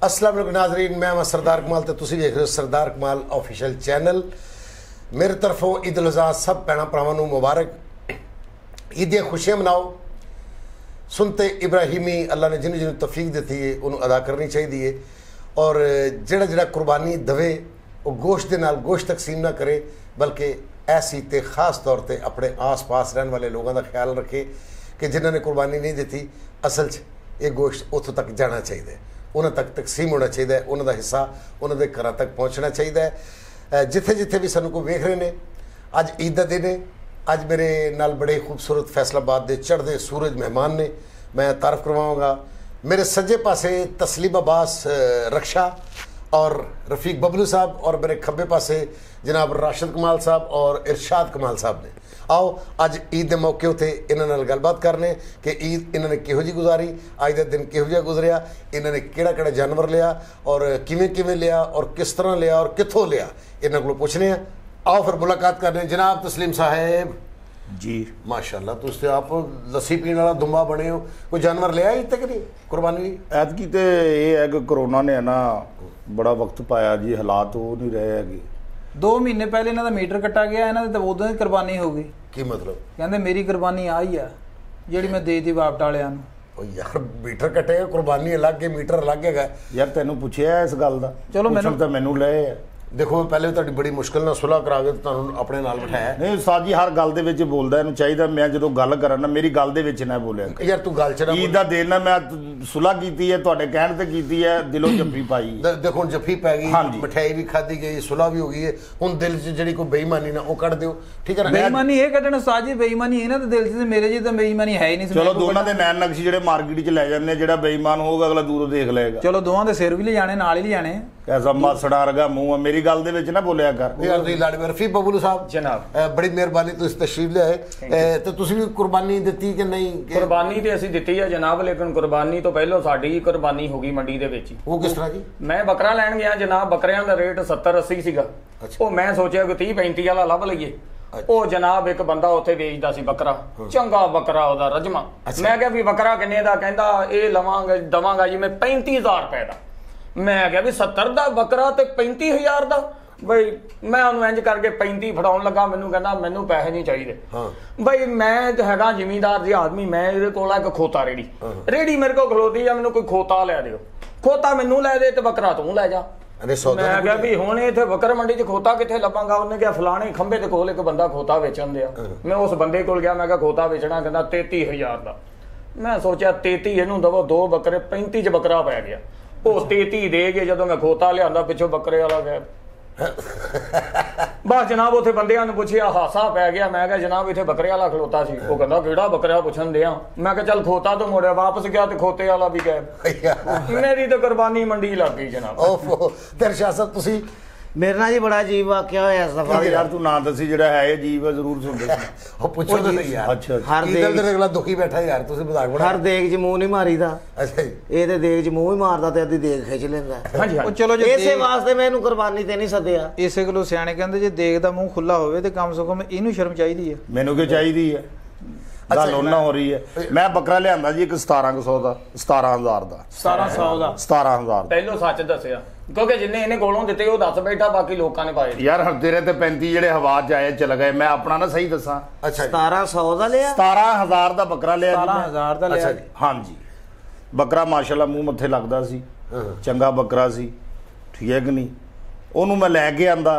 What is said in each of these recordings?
अस्सलाम वालेकुम नाज़रीन, मैं सरदार कमाल तो तुसीं देख रहे हो सरदार कमाल ऑफिशियल चैनल। मेरे तरफों ईद उल अज़हा सब भैन भरावां नूं मुबारक। ईद दी खुशियां मनाओ। सुनते इब्राहिमी अल्लाह ने जिन्होंने जिन्होंने तौफीक दी है उन्होंने अदा करनी चाहिए और जिहड़ा जिहड़ा कुर्बानी दवे वो गोश्त दे नाल गोश्त तकसीम ना करे बल्कि ऐसी ते खास तौर पर अपने आस पास रहने वाले लोगों का ख्याल रखे कि जिन्होंने कुर्बानी नहीं दी असल च ये गोश्त उतों तक जाना चाहिए, उन्होंने तक तकसीम होना चाहिए, उन्होंने हिस्सा उन्होंने घर तक पहुँचना चाहिए। जिथे जिथे भी सानू को वेख रहे हैं अज ईद का दिन है। अज मेरे नाल बड़े खूबसूरत फैसलाबाद के चढ़ते सूरज मेहमान ने, मैं तारफ करवाऊँगा। मेरे सज्जे पासे तस्लीम अब्बास रक्षा और रफ़ीक बबलू साहब और मेरे खब्बे पासे जनाब राशिद कमाल साहब और इरशाद कमाल साहब ने। आओ अज ईद के मौके उत्ते इन्होंने नाल गलबात करने कि ईद इन्होंने किहो जी गुजारी, अज का दिन किहो जिहा गुजरिया, इन्होंने किहड़ा किहड़ा जानवर लिया और किवें किवें लिया और किस तरह लिया और कित्थों लिया, इन्होंने कोलों पुछने। आओ फिर मुलाकात करने। जनाब तस्लीम साहब जी माशाअल्लाह, तुस तो आप लस्सी पीने वाला दुम्बा बने हो। कोई जानवर लिया इतने तक नहीं कुर्बानी? ऐतकी तो ये है कि कोरोना ने ना बड़ा वक्त पाया जी, हालात हो नहीं रहे है। 2 महीने पहले इन्हों का मीटर कटा गया, इन्हों तो उदों ही कुर्बानी हो गई। की मतलब? कहते मेरी कुर्बानी आई है जी मैं दे दी बाप वालियां नूं। यार मीटर कटेगा, कुर्बानी अलग है, मीटर अलग है। यार तेनों पूछया इस गल का? चलो मैनू तो मैनू लए है। देखो मैं पहले तो बड़ी मुश्किल ना सुलह करा के तुहानू अपने नाल बिठाया। नहीं उस्ताद जी हर गल दे विच बोलदा, इहनूं चाहिदा मैं जदों गल करां ना मेरी गल दे विच ना बोलिया। यार तू गल च ना ईद दा दिन ना मैं सुलह कीती है, तुहाडे कहण ते कीती है, दिलों जफ्फी पाई। देखो जफ्फी पै गई, हाँ जी। मिठाई भी खाधी गई, सुलह भी हो गई है। हुण दिल च जिहड़ी कोई बेईमानी ना वो कढ दिओ, ठीक है ना? बेईमानी ये कढण उस्ताद जी, बेईमानी इन्हां दे दिल च ते मेरे च ते बेईमानी है ही नहीं। चलो दोनों दे नैन नक्श जिहड़े मार्केट च लै जांदे, जिहड़ा बेईमान होगा अगला दूरों देख लेगा। चलो दोवां दे सिर भी ले जाने, नाल ही ले जाने। कैसा मासड़ा रगा मुंह है, मेरी गल दे विच ना बोलिया कर। यार तुसीं लाड़ी रफ़ीक बबलू साहब जनाब बड़ी मेहरबानी तुसीं तशरीफ लिआए। ते तुसीं भी कुर्बानी दित्ती कि नहीं? कुर्बानी ते ਅਸੀਂ ਦਿੱਤੀ ਹੈ जनाब, लेकिन कुर्बानी तो पहलों साडी ही कुर्बानी हो गई मंडी ਦੇ ਵਿੱਚ। वो किस तरह जी? मैं बकरा ਲੈਣ ਗਿਆ जनाब, ਬੱਕਰਿਆਂ ਦਾ ਰੇਟ 70-80 ਸੀਗਾ। ਉਹ ਮੈਂ ਸੋਚਿਆ ਕਿ 30-35 ਵਾਲਾ ਲੱਭ ਲਈਏ। ਉਹ ਜਨਾਬ ਇੱਕ ਬੰਦਾ ਉੱਥੇ ਵੇਚਦਾ ਸੀ ਬੱਕਰਾ, ਚੰਗਾ ਬੱਕਰਾ ਉਹਦਾ ਰਜਮਾ। ਮੈਂ ਕਿਹਾ ਵੀ ਬੱਕਰਾ ਕਿੰਨੇ ਦਾ? ਕਹਿੰਦਾ ਇਹ ਲਵਾਂਗਾ ਦਵਾਂਗਾ ਜੀ ਮੈਂ 35,000 ਰੁਪਏ ਦਾ। ਮੈਂ ਕਿਹਾ ਵੀ 70 ਦਾ ਬੱਕਰਾ ਤੇ 35,000 ਦਾ। ਬਈ ਮੈਂ ਉਹਨੂੰ ਇੰਜ ਕਰਕੇ 35 ਫੜਾਉਣ ਲੱਗਾ, ਮੈਨੂੰ ਕਹਿੰਦਾ ਮੈਨੂੰ ਪੈਸੇ ਨਹੀਂ ਚਾਹੀਦੇ। ਬਈ ਮੈਂ ਹੈਗਾ ਜ਼ਿਮੀਂਦਾਰ ਦੀ ਆਦਮੀ, ਮੈਂ ਇਹਦੇ ਕੋਲ ਇੱਕ ਖੋਤਾ ਰੇੜੀ ਮੇਰੇ ਕੋਲ ਖਲੋਤੀ ਆ, ਮੈਨੂੰ ਕੋਈ ਖੋਤਾ ਲੈ ਦਿਓ। ਖੋਤਾ ਮੈਨੂੰ ਲੈ ਦੇ ਤੇ ਬੱਕਰਾ ਤੂੰ ਲੈ ਜਾ। ਮੈਂ ਕਿਹਾ ਵੀ ਹੁਣ ਇੱਥੇ ਬੱਕਰ ਮੰਡੀ 'ਚ ਖੋਤਾ ਕਿੱਥੇ ਲੱਭਾਂਗਾ? ਉਹਨੇ ਕਿਹਾ ਫਲਾਣੇ ਖੰਭੇ ਦੇ ਕੋਲ ਇੱਕ ਬੰਦਾ ਖੋਤਾ ਵੇਚਣ ਦਿਆ। ਮੈਂ ਉਸ ਬੰਦੇ ਕੋਲ ਗਿਆ, ਮੈਂ ਕਿਹਾ ਖੋਤਾ ਵੇਚਣਾ? ਕਹਿੰਦਾ 33,000 ਦਾ। ਮੈਂ ਸੋਚਿਆ 33 ਇਹਨੂੰ ਦਵੋ, 2 ਬੱਕਰੇ 35 'ਚ ਬੱਕਰਾ ਪੈ ਗਿਆ। ਉਹ 33 ਦੇ ਕੇ ਜਦੋਂ ਮੈਂ ਖੋਤਾ ਲਿਆਂਦਾ ਪਿੱਛੋਂ ਬੱਕਰੇ ਵਾਲਾ ਗਿਆ। ਬਸ ਜਨਾਬ ਉੱਥੇ ਬੰਦਿਆਂ ਨੂੰ ਪੁੱਛਿਆ, ਹਾਸਾ ਪੈ ਗਿਆ। ਮੈਂ ਕਿਹਾ ਜਨਾਬ ਇੱਥੇ ਬੱਕਰੇ ਵਾਲਾ ਖਲੋਤਾ ਸੀ। ਉਹ ਕਹਿੰਦਾ ਕਿਹੜਾ ਬੱਕਰਾ ਪੁੱਛਣ ਦਿਆਂ? ਮੈਂ ਕਿਹਾ ਚੱਲ ਖੋਤਾ ਤੋਂ ਮੁੜਿਆ ਵਾਪਸ ਗਿਆ ਤੇ ਖੋਤੇ ਵਾਲਾ ਵੀ ਗਾਇਬ। ਮੇਰੀ ਤਾਂ ਕੁਰਬਾਨੀ ਮੰਡੀ ਲੱਗ ਗਈ ਜਨਾਬ। ਓਹੋ ਤੇ ਰਸ਼ਾ ਸਾਹਿਬ ਤੁਸੀਂ? मेरे नाल जी बड़ा अजीब वाकया होया इस दफा। यार तू ना दसी जिहड़ा है अजीब है जरूर सुन दे। ਉਹ ਪੁੱਛੋ ਤਾਂ ਸਹੀ ਯਾਰ। अच्छा हर ईद देग ਦੇ ਅਗਲਾ ਦੁਖੀ ਬੈਠਾ ਯਾਰ, ਤੁਸੀਂ ਮਜ਼ਾਕ ਬਣਾ। हर देग च मुंह नहीं मारीदा। ਅੱਛਾ ਜੀ। ਇਹ ਤੇ ਦੇਗ ਚ ਮੂੰਹ ਹੀ ਮਾਰਦਾ ਤੇ ਅੱਧੀ ਦੇਗ ਖਿੱਚ ਲੈਂਦਾ। ਹਾਂਜੀ ਉਹ ਚਲੋ ਜੇ ਇਸੇ ਵਾਸਤੇ ਮੈਂ ਇਹਨੂੰ ਕੁਰਬਾਨੀ ਤੇ ਨਹੀਂ ਸੱਦਿਆ। ਇਸੇ ਕੋਲੋਂ ਸਿਆਣੇ ਕਹਿੰਦੇ ਜੇ ਦੇਗ ਦਾ ਮੂੰਹ ਖੁੱਲਾ ਹੋਵੇ ਤੇ ਕਮ ਸੇ ਕਮ ਇਹਨੂੰ ਸ਼ਰਮ ਚਾਹੀਦੀ ਹੈ। ਮੈਨੂੰ ਕੀ ਚਾਹੀਦੀ ਹੈ? ਗੱਲ ਉਹਨਾਂ ਹੋ ਰਹੀ ਹੈ। ਮੈਂ ਬੱਕਰਾ ਲਿਆਂਦਾ ਜੀ ਇੱਕ 1700 ਦਾ, 17,000 ਦਾ। 1700 ਦਾ 17,000 ਪਹਿਲੋਂ ਸੱਚ ਦੱਸਿਆ, ਕਿਉਂਕਿ ਜਿੰਨੇ ਇਹਨੇ ਕੋਲੋਂ ਦਿੱਤੇ ਉਹ ਦੱਸ ਬੈਠਾ, ਬਾਕੀ ਲੋਕਾਂ ਨੇ ਪਾਏ। ਯਾਰ ਤੇਰੇ ਤੇ 35 ਜਿਹੜੇ ਹਵਾ 'ਚ ਆਏ ਚਲ ਗਏ। ਮੈਂ ਆਪਣਾ ਨਾ ਸਹੀ ਦੱਸਾਂ, ਅੱਛਾ ਜੀ। 1700 ਦਾ ਲਿਆ। 17,000 ਦਾ ਬੱਕਰਾ ਲਿਆ ਜੀ ਮੈਂ। 17,000 ਦਾ ਅੱਛਾ ਲਿਆ। ਜੀ। ਹਾਂਜੀ ਬੱਕਰਾ ਮਾਸ਼ਾਅੱਲਾ ਮੂੰਹ ਮੱਥੇ ਲੱਗਦਾ ਸੀ, ਚੰਗਾ ਬੱਕਰਾ ਸੀ, ਠੀਕ ਹੈ ਕਿ ਨਹੀਂ? ਉਹਨੂੰ ਮੈਂ ਲੈ ਕੇ ਆਂਦਾ,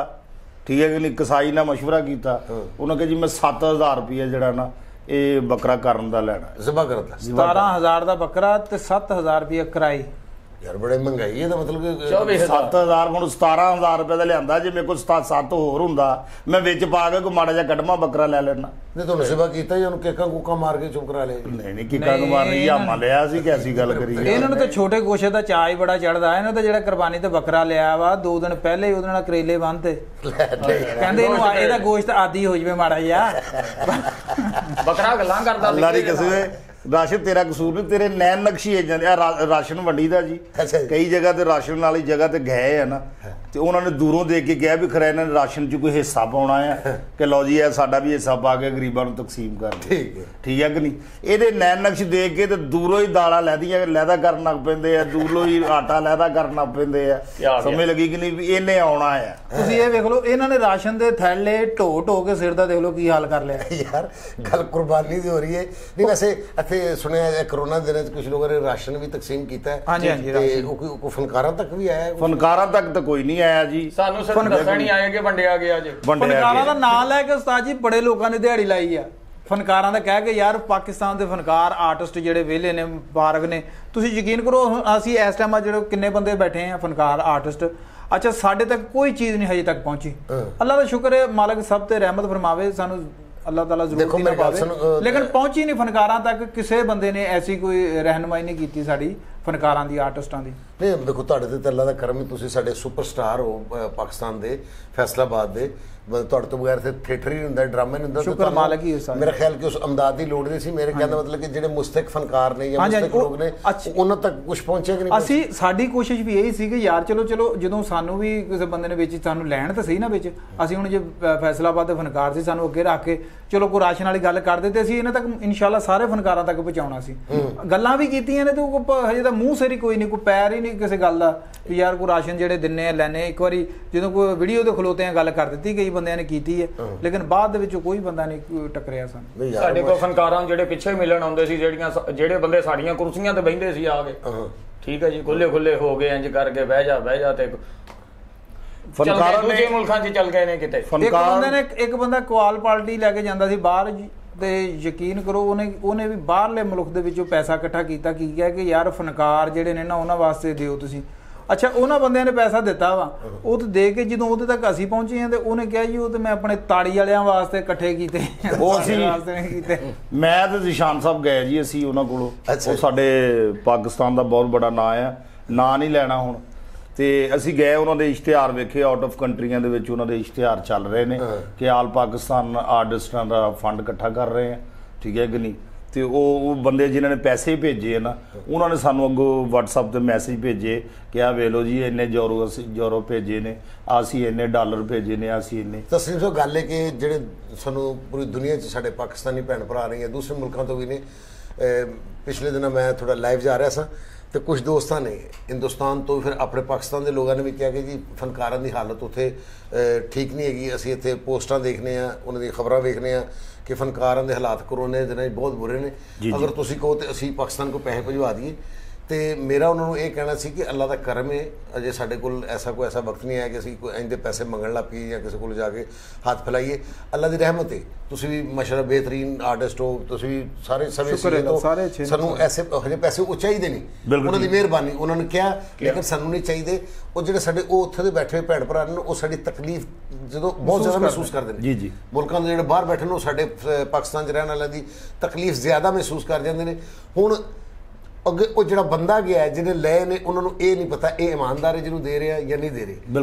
ਠੀਕ ਹੈ ਕਿ ਨਹੀਂ? ਕਸਾਈ ਨਾਲ ਮਸ਼ਵਰਾ ਕੀਤਾ, ਉਹਨਾਂ ਕਿਹਾ ਜੀ ਮੈਂ 7,000 ਰੁਪਏ ਜਿਹੜਾ ਨਾ ਇਹ ਬੱਕਰਾ ਕਰਨ ਦਾ ਲੈਣਾ, ਜ਼ਬਾ ਕਰਦਾ। 17,000 ਦਾ ਬੱਕਰਾ ਤੇ 7,000 ਰੁਪਏ ਕਿਰਾਏ। ਯਾਰ ਬੜੇ ਮਹਿੰਗਾਈ ਇਹਦਾ ਮਤਲਬ ਕਿ 7,000 ਹੁਣ 17,000 ਰੁਪਏ ਦਾ ਲਿਆਂਦਾ। ਜੇ ਮੇਰੇ ਕੋਲ 7 ਹੋਰ ਹੁੰਦਾ ਮੈਂ ਵਿੱਚ ਪਾ ਕੇ ਕੋਈ ਮਾੜਾ ਜਿਹਾ ਕਟਮਾ ਬੱਕਰਾ ਲੈ ਲੈਣਾ। ਨਹੀਂ ਤੁਹਾਨੂੰ ਸੇਵਾ ਕੀਤਾ ਜਾਂ ਉਹਨੂੰ ਕੇਕਾਂ ਕੂਕਾਂ ਮਾਰ ਕੇ ਚੁੱਪ ਕਰਾ ਲਿਆ? ਨਹੀਂ ਕਿੱਕਾਂ ਨੂੰ ਮਾਰਨੀ ਜਾਮਾ ਲਿਆ ਸੀ, ਕੈਸੀ ਗੱਲ ਕਰੀ? ਇਹਨਾਂ ਨੂੰ ਤਾਂ ਛੋਟੇ ਗੋਸ਼ੇ ਦਾ ਚਾਅ ਹੀ ਬੜਾ ਚੜਦਾ। ਇਹਨਾਂ ਤਾਂ ਜਿਹੜਾ ਕੁਰਬਾਨੀ ਤੇ ਬੱਕਰਾ ਲਿਆ ਵਾ 2 ਦਿਨ ਪਹਿਲੇ ਹੀ ਉਹਦੇ ਨਾਲ ਕਰੇਲੇ ਬੰਨ੍ਹਤੇ। ਕਹਿੰਦੇ ਇਹਨੂੰ ਇਹਦਾ ਗੋਸ਼ਤ ਆਦੀ ਹੋ ਜਵੇ ਮਾੜਾ ਜਿਹਾ। ਬੱਕਰਾ ਗੱਲਾਂ ਕਰਦਾ ਅੱਲਾ ਦੀ ਕਸਮ ਰਾਸ਼ਨ ਤੇਰਾ ਕਸੂਰ ਨਹੀਂ, ਤੇਰੇ ਨੈਣ ਨਕਸ਼ੀ ਹੈ ਜਾਂਦੇ ਆ ਰਾਸ਼ਨ ਵੰਡੀ ਦਾ ਜੀ। ਅੱਛਾ ਜੀ। ਕਈ ਜਗ੍ਹਾ ਤੇ ਰਾਸ਼ਨ ਵਾਲੀ ਜਗ੍ਹਾ ਤੇ ਗਏ ਆ ਨਾ, ਤੇ ਉਹਨਾਂ ਨੇ ਦੂਰੋਂ ਦੇਖ ਕੇ ਕਿਹਾ ਵੀ ਖਰਾ ਇਹਨਾਂ ਨੇ ਰਾਸ਼ਨ 'ਚ ਕੋਈ ਹਿੱਸਾ ਪਾਉਣਾ ਆ ਕਿ ਲਓ ਜੀ ਇਹ ਸਾਡਾ ਵੀ ਹਿੱਸਾ ਪਾ ਕੇ ਗਰੀਬਾਂ ਨੂੰ ਤਕਸੀਮ ਕਰ ਦਿਓ। ਠੀਕ ਹੈ ਕਿ ਨਹੀਂ? ਇਹਦੇ ਨੈਣ ਨਕਸ਼ ਦੇਖ ਕੇ ਤੇ ਦੂਰੋਂ ਹੀ ਦਾਲਾਂ ਲੈਦਾ ਕਰਨ ਲੱਗ ਪੈਂਦੇ ਆ, ਦੂਰੋਂ ਹੀ ਆਟਾ ਲੈਦਾ ਕਰਨ ਲੱਗ ਪੈਂਦੇ ਆ। ਸਮਝ ਲੱਗੀ ਕਿ ਨਹੀਂ ਵੀ ਇਹਨੇ ਆਉਣਾ ਆ। ਤੁਸੀਂ ਇਹ ਵੇਖ ਲਓ, ਇਹਨਾਂ ਨੇ ਰਾਸ਼ਨ ਦੇ ਥੈਲੇ ਢੋ ਕੇ ਸਿਰ ਦਾ ਦੇਖ ਲਓ ਕੀ ਹਾਲ ਕਰ ਲਿਆ ਯਾਰ। ਗੱਲ ਕੁਰਬਾਨੀ ਦੀ ਹੋ ਰਹੀ ਹੈ। ਨਹੀਂ ਵੈਸੇ ਇੱਥੇ ਸੁਣਿਆ ਕਰੋਨਾ ਦੇ ਦਿਨਾਂ 'ਚ ਕੁਝ ਲੋਕਾਂ ਨੇ ਰਾਸ਼ਨ ਵੀ ਤਕਸੀਮ ਕੀਤਾ ਹੈ। ਹਾਂਜੀ ਹਾਂਜੀ। ਤੇ ਉਹ ਫਨਕਾਰਾਂ ਤੱਕ ਵੀ ਆਇਆ? ਫਨਕਾਰਾਂ ਤੱਕ ਤਾਂ ਕੋਈ ਨਹੀਂ ਆਇਆ ਜੀ, ਸਾਨੂੰ ਸਿਰਫ ਦੱਸਣ ਨਹੀਂ ਆਏ ਕਿ ਵੰਡਿਆ ਗਿਆ ਜੀ। ਫਨਕਾਰਾਂ ਦਾ ਨਾਂ ਲੈ ਕੇ ਉਸਤਾਦ ਜੀ ਬੜੇ ਲੋਕਾਂ ਨੇ ਦਿਹਾੜੀ ਲਾਈ ਆ ਫਨਕਾਰਾਂ ਦਾ, ਕਹਿ ਕੇ ਯਾਰ ਪਾਕਿਸਤਾਨ ਦੇ ਫਨਕਾਰ ਆਰਟਿਸਟ ਜਿਹੜੇ ਵਿਹਲੇ ਨੇ ਮੁਬਾਰਕ ਨੇ। ਤੁਸੀਂ ਯਕੀਨ ਕਰੋ, ਅਸੀਂ ਇਸ ਟਾਈਮ ਆ ਜਿਹੜੇ ਕਿੰਨੇ ਬੰਦੇ ਬੈਠੇ ਆ ਫਨਕਾਰ ਆਰਟਿਸਟ, ਅੱਛਾ ਸਾਡੇ ਤੱਕ ਕੋਈ ਚੀਜ਼ ਨਹੀਂ ਹਜੇ ਤੱਕ ਪਹੁੰਚੀ। ਅੱਲਾ ਦਾ ਸ਼ੁਕਰ ਹੈ, ਮਾਲਕ ਸਭ ਤੇ ਰਹਿਮਤ ਫਰਮਾਵੇ, ਸਾਨੂੰ ਅੱਲਾਹ ਤਾਲਾ ਜ਼ਰੂਰ ਨਾ ਪਾਵੇ, ਲੇਕਿਨ ਪਹੁੰਚੀ ਨਹੀਂ ਫਨਕਾਰਾਂ ਤੱਕ। ਕਿਸੇ ਬੰਦੇ ਨੇ ਐਸੀ ਕੋਈ ਰਹਿਨਮਾਈ ਨਹੀਂ ਕੀਤੀ ਸਾਡੀ ਫਨਕਾਰਾਂ ਦੀ, ਆਰਟਿਸਟਾਂ ਦੀ। ਨਹੀਂ ਦੇਖੋ, ਤੁਹਾਡੇ ਤੇ ਅੱਲਾ ਦਾ ਕਰਮ, ਤੁਸੀਂ ਸਾਡੇ ਸੁਪਰਸਟਾਰ ਹੋ ਪਾਕਿਸਤਾਨ ਦੇ, ਫੈਸਲਾਬਾਦ ਦੇ। ਤੁਹਾਡੇ ਤੋਂ ਬਗੈਰ ਤੇ ਥੀਏਟਰ ਹੀ ਨਹੀਂ ਹੁੰਦਾ, ਡਰਾਮਾ ਨਹੀਂ ਹੁੰਦਾ। ਸ਼ੁਕਰ ਮਾਲਕ ਹੀ ਹੈ। ਮੇਰਾ ਖਿਆਲ ਕਿ ਉਸ ਅਮਦਾਦ ਦੀ ਲੋੜ ਨਹੀਂ ਸੀ। ਮੇਰੇ ਕਹਿਣ ਦਾ ਮਤਲਬ ਕਿ ਜਿਹੜੇ ਮੁਸਤਕ ਫਨਕਾਰ ਨੇ ਜਾਂ ਮੁਸਤਕ ਲੋਕ ਨੇ ਉਹਨਾਂ ਤੱਕ ਕੁਝ ਪਹੁੰਚਿਆ ਕਿ ਨਹੀਂ? ਅਸੀਂ ਸਾਡੀ ਕੋਸ਼ਿਸ਼ ਵੀ ਇਹੀ ਸੀ ਕਿ ਯਾਰ ਚਲੋ ਜਦੋਂ ਸਾਨੂੰ ਵੀ ਕਿਸੇ ਬੰਦੇ ਨੇ ਵਿੱਚ ਸਾਨੂੰ ਲੈਣ ਤਾਂ ਸਹੀ ਨਾ ਵਿੱਚ। ਅਸੀਂ ਹੁਣ ਜੇ ਫੈਸਲਾਬਾਦ ਦੇ ਫਨਕਾਰ ਸੀ, ਸਾਨੂੰ ਅੱਗੇ ਰੱਖ ਕੇ ਚਲੋ ਕੋਈ ਰਾਸ਼ਨ ਵਾਲੀ ਗੱਲ ਕਰਦੇ ਤੇ ਅਸੀਂ ਇਹਨਾਂ ਤੱਕ ਇਨਸ਼ਾਅੱਲਾ ਸਾਰੇ ਫਨਕਾਰਾਂ ਤੱਕ ਪਹੁੰਚਾਉਣਾ ਸੀ। ਗੱਲਾਂ ਵੀ ਕੀਤੀਆਂ ਨੇ ਤੇ ਹਜੇ ਤਾਂ ਮੂੰਹ ਸਿਰ ਹੀ ਕੋਈ ਨਹੀਂ, ਕੋਈ ਪੈਰ ਹੀ ਨਹੀਂ ਕਿਸੇ ਗੱਲ ਦਾ ਵੀ ਯਾਰ ਕੋਈ ਰਾਸ਼ਨ ਜਿਹੜੇ ਦਿੰਨੇ ਆ ਲੈਣੇ। ਇੱਕ ਵਾਰੀ ਜਦੋਂ ਕੋਈ ਵੀਡੀਓ ਤੇ ਖਲੋਤੇ ਆ ਗੱਲ ਕਰ ਦਿੱਤੀ, ਕਈ ਬੰਦਿਆਂ ਨੇ ਕੀਤੀ ਹੈ, ਲੇਕਿਨ ਬਾਅਦ ਦੇ ਵਿੱਚ ਕੋਈ ਬੰਦਾ ਨਹੀਂ ਟੱਕਰਿਆ ਸਾਨੂੰ। ਸਾਡੇ ਕੋਲ ਫਨਕਾਰਾਂ ਜਿਹੜੇ ਪਿੱਛੇ ਮਿਲਣ ਆਉਂਦੇ ਸੀ, ਜਿਹੜੇ ਬੰਦੇ ਸਾਡੀਆਂ ਕੁਰਸੀਆਂ ਤੇ ਬਹਿੰਦੇ ਸੀ ਆ ਕੇ, ਠੀਕ ਹੈ ਜੀ, ਖੁੱਲੇ ਹੋ ਗਏ ਇੰਜ ਕਰਕੇ ਬਹਿ ਜਾ ਤੇ ਫਨਕਾਰਾਂ ਦੂਜੇ ਮੁਲਕਾਂ 'ਚ ਚੱਲ ਗਏ ਨੇ ਕਿਤੇ। ਇੱਕ ਬੰਦਾ ਕੁਆਲ ਪਾਰਟੀ ਲੈ ਕੇ ਜਾਂਦਾ ਸੀ ਬਾਹਰ ਤੇ ਯਕੀਨ ਕਰੋ ਉਹਨੇ ਵੀ ਬਾਹਰਲੇ ਮੁਲਕ ਦੇ ਵਿੱਚੋਂ ਪੈਸਾ ਇਕੱਠਾ ਕੀਤਾ, ਕੀ ਕਿਹਾ ਕਿ ਯਾਰ ਫਨਕਾਰ ਜਿਹੜੇ ਨੇ ਨਾ ਉਹਨਾਂ ਵਾਸਤੇ ਦਿਓ ਤੁਸੀਂ। ਅੱਛਾ, ਉਹਨਾਂ ਬੰਦਿਆਂ ਨੇ ਪੈਸਾ ਦਿੱਤਾ ਵਾ, ਉਹ ਤੇ ਦੇ ਕੇ ਜਦੋਂ ਉਹਦੇ ਤੱਕ ਅਸੀਂ ਪਹੁੰਚੇ ਹਾਂ ਤੇ ਉਹਨੇ ਕਿਹਾ ਜੀ ਉਹ ਤੇ ਮੈਂ ਆਪਣੇ ਤਾੜੀ ਵਾਲਿਆਂ ਵਾਸਤੇ ਇਕੱਠੇ ਕੀਤੇ, ਉਹ ਅਸੀਂ ਮੈਂ ਤੇ ਨਿਸ਼ਾਨ ਸਾਹਿਬ ਗਏ ਜੀ ਅਸੀਂ ਉਹਨਾਂ ਕੋਲੋਂ। ਉਹ ਸਾਡੇ ਪਾਕਿਸਤਾਨ ਦਾ ਬਹੁਤ ਬੜਾ ਨਾਂ ਆ, ਨਾਂ ਨਹੀਂ ਲੈਣਾ ਹੁਣ। ਤੇ ਅਸੀਂ ਗਏ, ਉਹਨਾਂ ਦੇ ਇਸ਼ਤਿਹਾਰ ਵੇਖੇ, ਆਊਟ ਆਫ ਕੰਟਰੀਆਂ ਦੇ ਵਿੱਚ ਉਹਨਾਂ ਦੇ ਇਸ਼ਤਿਹਾਰ ਚੱਲ ਰਹੇ ਨੇ ਕਿ ਆਲ ਪਾਕਿਸਤਾਨ ਆਰਟਿਸਟਾਂ ਦਾ ਫੰਡ ਇਕੱਠਾ ਕਰ ਰਹੇ ਆ, ਠੀਕ ਹੈ ਕਿ ਨਹੀਂ? ਤੇ ਉਹ ਬੰਦੇ ਜਿਨ੍ਹਾਂ ਨੇ ਪੈਸੇ ਭੇਜੇ ਆ ਨਾ, ਉਹਨਾਂ ਨੇ ਸਾਨੂੰ ਅੱਗੋਂ WhatsApp ਤੇ ਮੈਸੇਜ ਭੇਜੇ ਕਿ ਆਹ ਵੇਖ ਲਓ ਜੀ ਇੰਨੇ ਯੂਰੋ ਭੇਜੇ ਨੇ, ਅਸੀਂ ਇੰਨੇ ਡਾਲਰ ਭੇਜੇ ਨੇ, ਅਸੀਂ ਇੰਨੇ। ਤਸਲੀਮ ਸਾਹਿਬ, ਗੱਲ ਹੈ ਕਿ ਜਿਹੜੇ ਸਾਨੂੰ ਪੂਰੀ ਦੁਨੀਆ 'ਚ ਸਾਡੇ ਪਾਕਿਸਤਾਨੀ ਭੈਣ ਭਰਾ ਰਹੇ ਆ, ਦੂਸਰੇ ਮੁਲਕਾਂ ਤੋਂ ਵੀ ਨੇ। ਪਿਛਲੇ ਦਿਨਾਂ ਮੈਂ ਥੋੜਾ ਲਾਈਵ ਜਾ ਰਿਹਾ ਸਾਂ ਤੇ ਕੁਝ ਦੋਸਤਾਂ ਨੇ ਹਿੰਦੁਸਤਾਨ ਤੋਂ ਫਿਰ ਆਪਣੇ ਪਾਕਿਸਤਾਨ ਦੇ ਲੋਕਾਂ ਨੇ ਵੀ ਕਿਹਾ ਕਿ ਜੀ ਫਨਕਾਰਾਂ ਦੀ ਹਾਲਤ ਉੱਥੇ ਠੀਕ ਨਹੀਂ ਹੈਗੀ। ਅਸੀਂ ਇੱਥੇ ਪੋਸਟਾਂ ਦੇਖਦੇ ਹਾਂ, ਉਹਨਾਂ ਦੀਆਂ ਖਬਰਾਂ ਵੇਖਦੇ ਹਾਂ ਕਿ ਫਨਕਾਰਾਂ ਦੇ ਹਾਲਾਤ ਕਰੋਨੇ ਦੇ ਦਿਨਾਂ 'ਚ ਬਹੁਤ ਬੁਰੇ ਨੇ। ਅਗਰ ਤੁਸੀਂ ਕਹੋ ਤਾਂ ਅਸੀਂ ਪਾਕਿਸਤਾਨ ਕੋਲ ਪੈਸੇ ਭਿਜਵਾ ਦਈਏ। ਤੇ ਮੇਰਾ ਉਹਨਾਂ ਨੂੰ ਇਹ ਕਹਿਣਾ ਸੀ ਕਿ ਅੱਲਾ ਦਾ ਕਰਮ ਹੈ, ਅਜੇ ਸਾਡੇ ਕੋਲ ਐਸਾ ਵਕਤ ਨਹੀਂ ਆਇਆ ਕਿ ਅਸੀਂ ਕੋਈ ਇੰਜ ਦੇ ਪੈਸੇ ਮੰਗਣ ਲੱਗ ਪਈਏ ਜਾਂ ਕਿਸੇ ਕੋਲ ਜਾ ਕੇ ਹੱਥ ਫੈਲਾਈਏ। ਅੱਲਾ ਦੀ ਰਹਿਮਤ ਹੈ, ਤੁਸੀਂ ਵੀ ਮਾਸ਼ਾਅੱਲਾ ਬਿਹਤਰੀਨ ਆਰਟਿਸਟ ਹੋ, ਤੁਸੀਂ ਵੀ ਸਾਰੇ ਸਾਨੂੰ ਐਸੇ ਹਜੇ ਪੈਸੇ ਉਹ ਚਾਹੀਦੇ ਨਹੀਂ, ਉਹਨਾਂ ਦੀ ਮਿਹਰਬਾਨੀ। ਉਹਨਾਂ ਨੇ ਕਿਹਾ ਲੇਕਿਨ ਸਾਨੂੰ ਨਹੀਂ ਚਾਹੀਦੇ। ਉਹ ਜਿਹੜੇ ਸਾਡੇ ਉਹ ਉੱਥੇ ਦੇ ਬੈਠੇ ਹੋਏ ਭੈਣ ਭਰਾ ਨੇ, ਉਹ ਸਾਡੀ ਤਕਲੀਫ ਜਦੋਂ ਬਹੁਤ ਜ਼ਿਆਦਾ ਮਹਿਸੂਸ ਕਰਦੇ ਨੇ। ਜੀ ਮੁਲਕਾਂ ਦੇ ਜਿਹੜੇ ਬਾਹਰ ਬੈਠੇ ਨੇ, ਉਹ ਸਾਡੇ ਪਾਕਿਸਤਾਨ 'ਚ ਰਹਿਣ ਵਾਲਿਆਂ ਦੀ ਤਕਲੀਫ ਜ਼ਿਆਦਾ ਮਹਿਸੂਸ ਕਰ ਜਾਂਦੇ ਨੇ। ਹੁਣ ਅੱਗੇ ਉਹ ਜਿਹੜਾ ਬੰਦਾ ਗਿਆ ਜਿਹਨੇ ਲਏ ਨੇ, ਉਹਨਾਂ ਨੂੰ ਇਹ ਨਹੀਂ ਪਤਾ ਇਹ ਇਮਾਨਦਾਰ ਹੈ ਜਿਹਨੂੰ ਦੇ ਰਿਹਾ ਜਾਂ ਨਹੀਂ ਦੇ ਰਹੇ।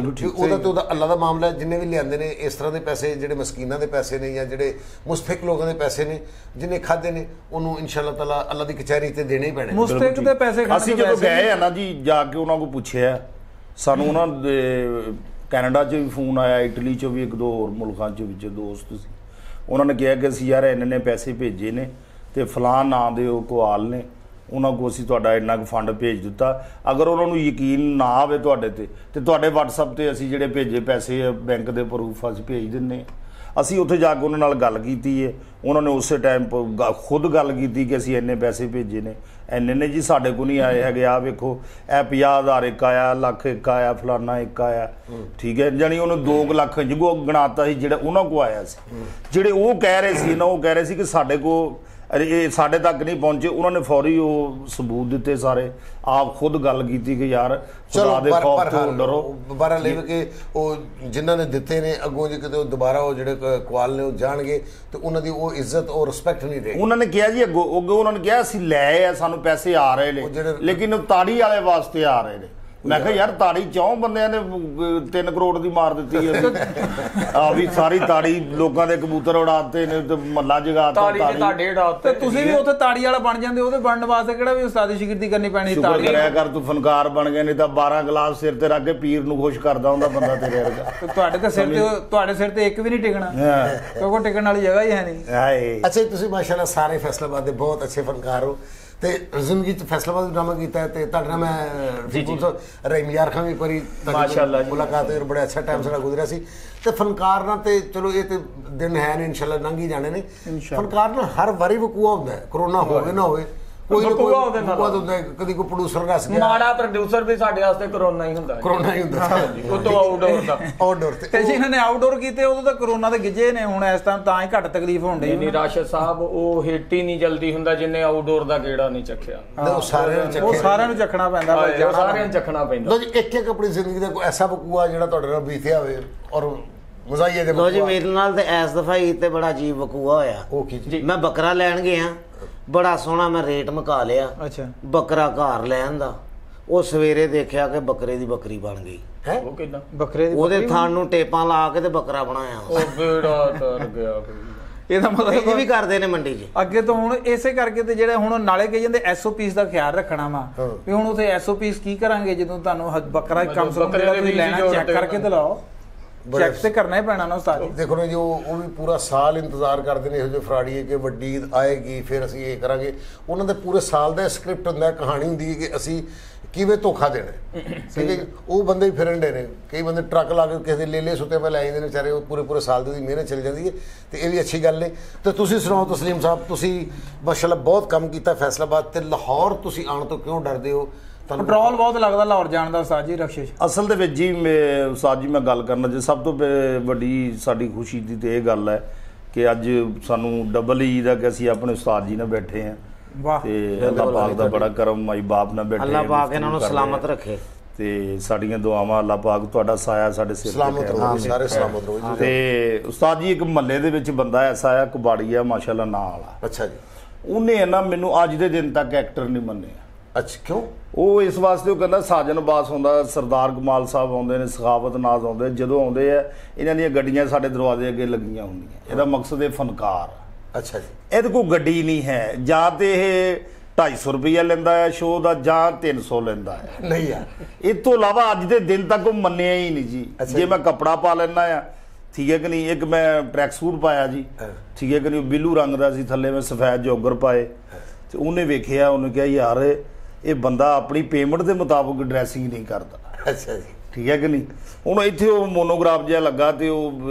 ਉਹਦਾ ਤੇ ਉਹਦਾ ਅੱਲਾ ਦਾ ਮਾਮਲਾ। ਜਿੰਨੇ ਵੀ ਲਿਆਂਦੇ ਨੇ ਇਸ ਤਰ੍ਹਾਂ ਦੇ ਪੈਸੇ, ਜਿਹੜੇ ਮਸਕੀਨਾਂ ਦੇ ਪੈਸੇ ਨੇ ਜਾਂ ਜਿਹੜੇ ਮੁਸਤਹਿਕ ਲੋਕਾਂ ਦੇ ਪੈਸੇ ਨੇ, ਜਿਹਨੇ ਖਾਦੇ ਨੇ, ਉਹਨੂੰ ਇਨਸ਼ਾਅੱਲਾ ਤਾਲਾ ਅੱਲਾ ਦੀ ਕਚਹਿਰੀ ਤੇ ਦੇਣੇ ਹੀ ਪੈਣੇ। ਮੁਸਤਹਿਕ ਦੇ ਪੈਸੇ ਅਸੀਂ ਜਦੋਂ ਗਏ ਆ ਨਾ ਜੀ, ਜਾ ਕੇ ਉਹਨਾਂ ਕੋਲ ਪੁੱਛਿਆ, ਸਾਨੂੰ ਉਹਨਾਂ ਦੇ ਕੈਨੇਡਾ 'ਚ ਵੀ ਫੋਨ ਆਇਆ, ਇਟਲੀ 'ਚੋਂ ਵੀ, ਇੱਕ ਦੋ ਹੋਰ ਮੁਲਕਾਂ 'ਚ ਵਿੱਚ ਦੋਸਤ ਸੀ। ਉਹਨਾਂ ਨੇ ਕਿਹਾ ਕਿ ਅਸੀਂ ਯਾਰ ਇੰਨੇ ਪੈਸੇ ਭੇਜੇ ਨੇ ਤੇ ਫਲਾਂ ਨਾਂ ਦੇ ਉਹ ਕੁਆਲ ਨੇ, ਉਹਨਾਂ ਕੋਲ ਅਸੀਂ ਤੁਹਾਡਾ ਇੰਨਾ ਕੁ ਫੰਡ ਭੇਜ ਦਿੱਤਾ। ਅਗਰ ਉਹਨਾਂ ਨੂੰ ਯਕੀਨ ਨਾ ਆਵੇ ਤੁਹਾਡੇ ਤੇ ਤੁਹਾਡੇ WhatsApp ਤੇ ਅਸੀਂ ਜਿਹੜੇ ਭੇਜੇ ਪੈਸੇ ਬੈਂਕ ਦੇ ਪ੍ਰੂਫ ਅਸੀਂ ਭੇਜ ਦਿੰਦੇ। ਅਸੀਂ ਉੱਥੇ ਜਾ ਕੇ ਉਹਨਾਂ ਨਾਲ ਗੱਲ ਕੀਤੀ ਹੈ, ਉਹਨਾਂ ਨੇ ਉਸੇ ਟਾਈਮ ਖੁਦ ਗੱਲ ਕੀਤੀ ਕਿ ਅਸੀਂ ਇੰਨੇ ਪੈਸੇ ਭੇਜੇ ਨੇ, ਇੰਨੇ ਨੇ ਜੀ ਸਾਡੇ ਕੋਲ ਨਹੀਂ ਆਏ ਹੈਗੇ। ਆਹ ਵੇਖੋ, ਇਹ 50,000 ਇੱਕ ਆਇਆ, ਲੱਖ ਇੱਕ ਆਇਆ, ਫਲਾਨਾ ਇੱਕ ਆਇਆ, ਠੀਕ ਹੈ। ਜਾਣੀ ਉਹਨੂੰ 2 ਲੱਖ ਜਿਗੋ ਗਣਾਤਾ ਸੀ ਜਿਹੜਾ ਉਹਨਾਂ ਕੋਲ ਆਇਆ ਸੀ। ਜਿਹੜੇ ਉਹ ਕਹਿ ਰਹੇ ਸੀ ਨਾ, ਉਹ ਕਹਿ ਰਹੇ ਸੀ ਕਿ ਸਾਡੇ ਕੋਲ ਇਹ ਸਾਡੇ ਤੱਕ ਨਹੀਂ ਪਹੁੰਚੇ। ਉਹਨਾਂ ਨੇ ਫੌਰੀ ਉਹ ਸਬੂਤ ਦਿੱਤੇ ਸਾਰੇ, ਆਪ ਖੁਦ ਗੱਲ ਕੀਤੀ ਕਿ ਯਾਰ ਖੁਦਾ ਦੇ ਖੌਫ ਤੋਂ ਡਰੋ। ਦੁਬਾਰਾ ਲੈ ਕੇ ਉਹ ਜਿਨ੍ਹਾਂ ਨੇ ਦਿੱਤੇ ਨੇ ਅੱਗੋਂ ਜੇ ਕਿਤੇ ਉਹ ਦੁਬਾਰਾ ਉਹ ਜਿਹੜੇ ਕੁਆਲ ਨੇ ਉਹ ਜਾਣਗੇ ਤੇ ਉਹਨਾਂ ਦੀ ਉਹ ਇੱਜ਼ਤ ਉਹ ਰਿਸਪੈਕਟ ਨਹੀਂ ਰਹੇਗੀ। ਉਹਨਾਂ ਨੇ ਕਿਹਾ ਜੀ ਅੱਗੋਂ ਉਹਨਾਂ ਨੇ ਕਿਹਾ ਅਸੀਂ ਲੈ ਆ, ਸਾਨੂੰ ਪੈਸੇ ਆ ਰਹੇ ਨੇ, ਲੇਕਿਨ ਉਹ ਤਾੜੀ ਵਾਲੇ ਵਾਸਤੇ ਆ ਰਹੇ ਨੇ। ਮੈਂ ਕਿਹਾ ਯਾਰ ਤਾੜੀ 4 ਬੰਦਿਆਂ ਨੇ 3 ਕਰੋੜ ਦੀ ਮਾਰ ਦਿੱਤੀ ਹੈ ਆ ਵੀ ਸਾਰੀ ਤਾੜੀ ਲੋਕਾਂ ਦੇ ਕਬੂਤਰ ਉਡਾਤੇ ਨੇ ਤੇ ਮੱਲਾ ਜਗਾਤਾ ਤਾੜੀ ਦੇ ਤੁਹਾਡੇ ਉਡਾਤੇ। ਤੇ ਤੁਸੀਂ ਵੀ ਉੱਥੇ ਤਾੜੀ ਵਾਲਾ ਬਣ ਜਾਂਦੇ, ਉਹਦੇ ਬਣਨ ਵਾਸਤੇ ਕਿਹੜਾ ਵੀ ਉਸਤਾਦੀ ਸ਼ਾਗਿਰਦੀ ਕਰਨੀ ਪੈਣੀ? ਸ਼ੁਕਰ ਤਾੜੀ ਕਰਿਆ ਕਰ ਤੂੰ ਫਨਕਾਰ ਬਣ ਗਏ, ਨਹੀਂ ਤਾਂ 12 ਗਲਾਸ ਸਿਰ ਤੇ ਰੱਖ ਕੇ ਪੀਰ ਨੂੰ ਖੁਸ਼ ਕਰਦਾ ਹੁੰਦਾ ਬੰਦਾ ਤੇਰੇ ਵਰਗਾ। ਤੁਹਾਡੇ ਸਿਰ ਤੇ ਇੱਕ ਵੀ ਨਹੀਂ ਟਿਕਣਾ, ਕਿਉਂਕਿ ਟਿਕਣ ਵਾਲੀ ਜਗ੍ਹਾ ਹੀ ਹੈ ਨਹੀਂ। ਹਾਏ ਅੱਛਾ ਜੀ, ਤੁਸੀਂ ਮਾਸ਼ਾਅੱਲਾ ਸਾਰੇ ਫੈਸਲਾਬਾਦ ਦੇ ਬਹੁਤ ਅੱਛੇ ਫਨਕਾਰ ਹੋ ਤੇ ਜ਼ਿੰਦਗੀ 'ਚ ਫੈਸਲਾਬਾਦ ਡਰਾਮਾ ਕੀਤਾ ਹੈ ਤੇ ਤੁਹਾਡੇ ਨਾਲ ਮੈਂ ਰਹੀਮ ਯਾਰ ਖਾਨ ਵੀ ਇੱਕ ਵਾਰੀ ਮਾਸ਼ਾਅੱਲਾ ਜੀ ਮੁਲਾਕਾਤ ਹੋਈ, ਬੜਾ ਅੱਛਾ ਟਾਈਮ ਸਾਡਾ ਗੁਜ਼ਰਿਆ ਸੀ। ਤੇ ਫਨਕਾਰ ਨਾਲ ਤੇ ਚਲੋ ਇਹ ਤੇ ਦਿਨ ਹੈ ਨੇ, ਇਨਸ਼ਾਅੱਲਾ ਲੰਘ ਹੀ ਜਾਣੇ ਨੇ। ਫਨਕਾਰ ਨਾਲ ਹਰ ਵਾਰੀ ਵਕੂਆ ਹੁੰਦਾ ਹੈ, ਕਰੋਨਾ ਹੋਵੇ ਨਾ ਹੋਵੇ, ਕੋਈ ਨਾ ਕੋਈ ਵਕੂਆ ਹੁੰਦਾ ਹੈ। ਕਦੀ ਕੋਈ ਪ੍ਰੋਡਿਊਸਰ ਰਸ ਗਿਆ, ਮਾੜਾ ਪ੍ਰੋਡਿਊਸਰ ਵੀ ਸਾਡੇ ਵਾਸਤੇ ਕਰੋਨਾ ਹੀ ਹੁੰਦਾ, ਕਰੋਨਾ ਹੀ ਹੁੰਦਾ ਉਹ ਤੋਂ ਆਊਟਡੋਰ ਦਾ। ਆਊਟਡੋਰ ਤੇ ਜਿਨ੍ਹਾਂ ਨੇ ਆਊਟਡੋਰ ਕੀਤੇ ਉਦੋਂ ਤਾਂ ਕਰੋਨਾ ਦੇ ਗਿੱਜੇ ਨੇ, ਹੁਣ ਇਸ ਟਾਈਮ ਤਾਂ ਹੀ ਘੱਟ ਤਕਲੀਫ ਹੋਣ ਡਈ। ਨਹੀਂ ਰਾਸ਼ਦ ਸਾਹਿਬ, ਉਹ ਹਿੱਟ ਹੀ ਨਹੀਂ ਜਲਦੀ ਹੁੰਦਾ ਜਿੰਨੇ ਆਊਟਡੋਰ ਦਾ ਗੇੜਾ ਨਹੀਂ ਚੱਕਿਆ। ਉਹ ਸਾਰਿਆਂ ਨੂੰ ਚੱਕਣਾ ਪੈਂਦਾ, ਸਾਰਿਆਂ ਨੂੰ ਚੱਕਣਾ ਪੈਂਦਾ। ਲੋ ਜੀ, ਇੱਕ ਆਪਣੀ ਜ਼ਿੰਦਗੀ ਦਾ ਕੋਈ ਐਸਾ ਵਕੂਆ ਜਿਹੜਾ ਤੁਹਾਡੇ ਨਾਲ ਬੀਤਿਆ ਹੋਵੇ ਔਰ ਮਜ਼ਾਈਏ ਦੇ ਲੋ ਜੀ, ਮੇਰੇ ਨਾਲ ਤੇ ਇਸ ਦਫਾ ਤੇ ਬੜਾ ਅਜੀਬ ਵਕੂਆ ਹੋਇਆ। ਉਹ ਕੀ ਜੀ? ਮੈਂ ਬੱਕਰਾ ਲੈਣ ਗਿਆ, ਬੜਾ ਸੋਹਣਾ ਮੈਂ ਰੇਟ ਮੁਕਾ ਲਿਆ। ਅੱਛਾ, ਬੱਕਰਾ ਘਰ ਲੈਣ ਦਾ, ਉਹ ਸਵੇਰੇ ਦੇਖਿਆ ਕਿ ਬੱਕਰੇ ਦੀ ਬੱਕਰੀ ਬਣ ਗਈ ਹੈ। ਉਹ ਕਿਦਾਂ? ਬੱਕਰੇ ਦੀ ਉਹਦੇ ਥਣ ਨੂੰ ਟੇਪਾਂ ਲਾ ਕੇ ਤੇ ਬੱਕਰਾ ਬਣਾਇਆ। ਉਹ ਬੇੜਾ ਤਰ ਗਿਆ। ਇਹਦਾ ਇਹ ਮਤਲਬ ਵੀ ਕਰਦੇ ਨੇ ਮੰਡੀ 'ਚ। ਅੱਗੇ ਤੋਂ ਹੁਣ ਇਸੇ ਕਰਕੇ ਤੇ ਜਿਹੜੇ ਹੁਣ ਨਾਲੇ ਕਹੀ ਜਾਂਦੇ ਐਸਓਪੀਸ ਦਾ ਖਿਆਲ ਰੱਖਣਾ ਵਾ ਵੀ ਹੁਣ ਉਥੇ ਐਸਓਪੀਸ ਕੀ ਕਰਾਂਗੇ ਜਦੋਂ ਤੁਹਾਨੂੰ ਬੱਕਰਾ ਕਮ ਸੇ ਕਮ ਤੁਸੀਂ ਲੈਣਾ ਚੈੱਕ ਕਰਕੇ ਤੇ ਲਾਓ, ਚੈੱਕ ਤੇ ਕਰਨਾ ਹੀ ਪੈਣਾ ਨਾ ਉਸਤਾਦ ਜੀ। ਦੇਖੋ ਨਾ ਜੀ, ਉਹ ਵੀ ਪੂਰਾ ਸਾਲ ਇੰਤਜ਼ਾਰ ਕਰਦੇ ਨੇ ਇਹੋ ਜਿਹੇ ਫਰਾੜੀਏ ਕਿ ਵੱਡੀ ਈਦ ਆਏਗੀ ਫਿਰ ਅਸੀਂ ਇਹ ਕਰਾਂਗੇ। ਉਹਨਾਂ ਦੇ ਪੂਰੇ ਸਾਲ ਦਾ ਸਕ੍ਰਿਪਟ ਹੁੰਦਾ, ਕਹਾਣੀ ਹੁੰਦੀ ਹੈ ਕਿ ਅਸੀਂ ਕਿਵੇਂ ਧੋਖਾ ਦੇਣਾ। ਠੀਕ ਹੈ ਜੀ, ਉਹ ਬੰਦੇ ਹੀ ਫਿਰਨ ਡੇ ਨੇ। ਕਈ ਬੰਦੇ ਟਰੱਕ ਲਾ ਕੇ ਕਿਸੇ ਦੇ ਲੈ ਸੁੱਤੇ ਪਏ ਲੈ ਜਾਂਦੇ ਨੇ ਵਿਚਾਰੇ, ਉਹ ਪੂਰੇ ਸਾਲ ਦੀ ਮਿਹਨਤ ਚੱਲ ਜਾਂਦੀ ਹੈ ਤੇ ਇਹ ਵੀ ਅੱਛੀ ਗੱਲ ਹੈ। ਤੇ ਤੁਸੀਂ ਸੁਣਾਓ ਤਸਲੀਮ ਸਾਹਿਬ, ਤੁਸੀਂ ਮਾਸ਼ਾਅੱਲਾ ਬਹੁਤ ਕੰਮ ਕੀਤਾ ਫੈਸਲਾਬਾਦ ਤੇ ਲਾਹੌਰ ਤੁਸੀਂ ਆਉਣ ਤੋਂ ਕਿਉਂ ਡਰਦੇ ਹੋ? ਪੈਟਰੋਲ ਬਹੁਤ ਲੱਗਦਾ ਲਾਹੌਰ ਜਾਣ ਦਾ ਉਸਤਾਦ ਜੀ ਰਕਸ਼ੇ 'ਚ। ਅਸਲ ਦੇ ਵਿੱਚ ਜੀ ਉਸਤਾਦ ਜੀ ਮੈਂ ਗੱਲ ਕਰਨਾ ਜੇ ਸਭ ਤੋਂ ਵੱਡੀ ਸਾਡੀ ਖੁਸ਼ੀ ਦੀ ਤੇ ਇਹ ਗੱਲ ਹੈ ਕਿ ਅੱਜ ਸਾਨੂੰ ਡਬਲ ਈਦ ਦਾ ਕਿ ਅਸੀਂ ਆਪਣੇ ਉਸਤਾਦ ਜੀ ਨਾਲ ਬੈਠੇ ਹਾਂ। ਵਾਹ, ਤੇ ਅੱਲਾਹ ਪਾਕ ਦਾ ਬੜਾ ਕਰਮ, ਮਾਈ ਬਾਪ ਨਾਲ ਬੈਠੇ, ਅੱਲਾਹ ਪਾਕ ਇਹਨਾਂ ਨੂੰ ਸਲਾਮਤ ਰੱਖੇ ਤੇ ਸਾਡੀਆਂ ਦੁਆਵਾਂ ਅੱਲਾਹ ਪਾਕ ਤੁਹਾਡਾ ਸਾਇਆ ਸਾਡੇ ਸਿਰ ਤੇ ਸਲਾਮਤ ਰਹੋ, ਸਾਰੇ ਸਲਾਮਤ ਰਹੋ ਜੀ। ਤੇ ਉਸਤਾਦ ਜੀ ਇੱਕ ਮਹੱਲੇ ਦੇ ਵਿੱਚ ਬੰਦਾ ਐਸਾ ਆ, ਕਬਾੜੀ ਆ ਮਾਸ਼ਾਅੱਲਾ ਨਾਂ ਵਾਲਾ। ਅੱਛਾ ਜੀ। ਉਹਨੇ ਨਾ ਮੈਨੂੰ ਅੱਜ ਦੇ ਦਿਨ ਤੱਕ ਐਕਟਰ ਨਹੀਂ ਮੰਨਿਆ। ਅੱਛਾ, ਕਿਉਂ? ਉਹ ਇਸ ਵਾਸਤੇ ਉਹ ਕਹਿੰਦਾ ਸਾਜਨ ਬਾਸ ਆਉਂਦਾ, ਸਰਦਾਰ ਕਮਾਲ ਸਾਹਿਬ ਆਉਂਦੇ ਨੇ, ਸਖਾਵਤ ਨਾਜ਼ ਆਉਂਦੇ, ਜਦੋਂ ਆਉਂਦੇ ਆ ਇਹਨਾਂ ਦੀਆਂ ਗੱਡੀਆਂ ਸਾਡੇ ਦਰਵਾਜ਼ੇ ਅੱਗੇ ਲੱਗੀਆਂ ਹੁੰਦੀਆਂ। ਇਹਦਾ ਮਕਸਦ ਇਹ ਫਨਕਾਰ। ਅੱਛਾ ਜੀ। ਇਹਦੇ ਕੋਲ ਗੱਡੀ ਨਹੀਂ ਹੈ, ਜਾਂ ਤੇ ਇਹ 250 ਰੁਪਈਆ ਲੈਂਦਾ ਹੈ ਸ਼ੋਅ ਦਾ, ਜਾਂ 300 ਲੈਂਦਾ ਹੈ। ਨਹੀਂ ਯਾਰ, ਇਹ ਤੋਂ ਇਲਾਵਾ ਅੱਜ ਦੇ ਦਿਨ ਤੱਕ ਉਹ ਮੰਨਿਆ ਹੀ ਨਹੀਂ ਜੀ। ਜੇ ਮੈਂ ਕੱਪੜਾ ਪਾ ਲੈਣਾ ਆ, ਠੀਕ ਹੈ ਕਿ ਨਹੀਂ, ਇੱਕ ਮੈਂ ਟਰੈਕ ਸੂਟ ਪਾਇਆ ਜੀ, ਠੀਕ ਹੈ ਕਿ ਨਹੀਂ, ਬਿੱਲੂ ਰੰਗ ਦਾ ਸੀ, ਥੱਲੇ ਮੈਂ ਸਫੈਦ ਜੋਗਰ ਪਾਏ, ਤੇ ਉਹਨੇ ਵੇਖਿਆ, ਉਹਨੇ ਕਿਹਾ ਯਾਰ ਇਹ ਬੰਦਾ ਆਪਣੀ ਪੇਮੈਂਟ ਦੇ ਮੁਤਾਬਕ ਡਰੈਸਿੰਗ ਨਹੀਂ ਕਰਦਾ। ਅੱਛਾ ਜੀ। ਠੀਕ ਹੈ ਕਿ ਨਹੀਂ। ਹੁਣ ਇੱਥੇ ਉਹ ਮੋਨੋਗ੍ਰਾਫ ਜਿਹਾ ਲੱਗਾ ਤੇ ਉਹ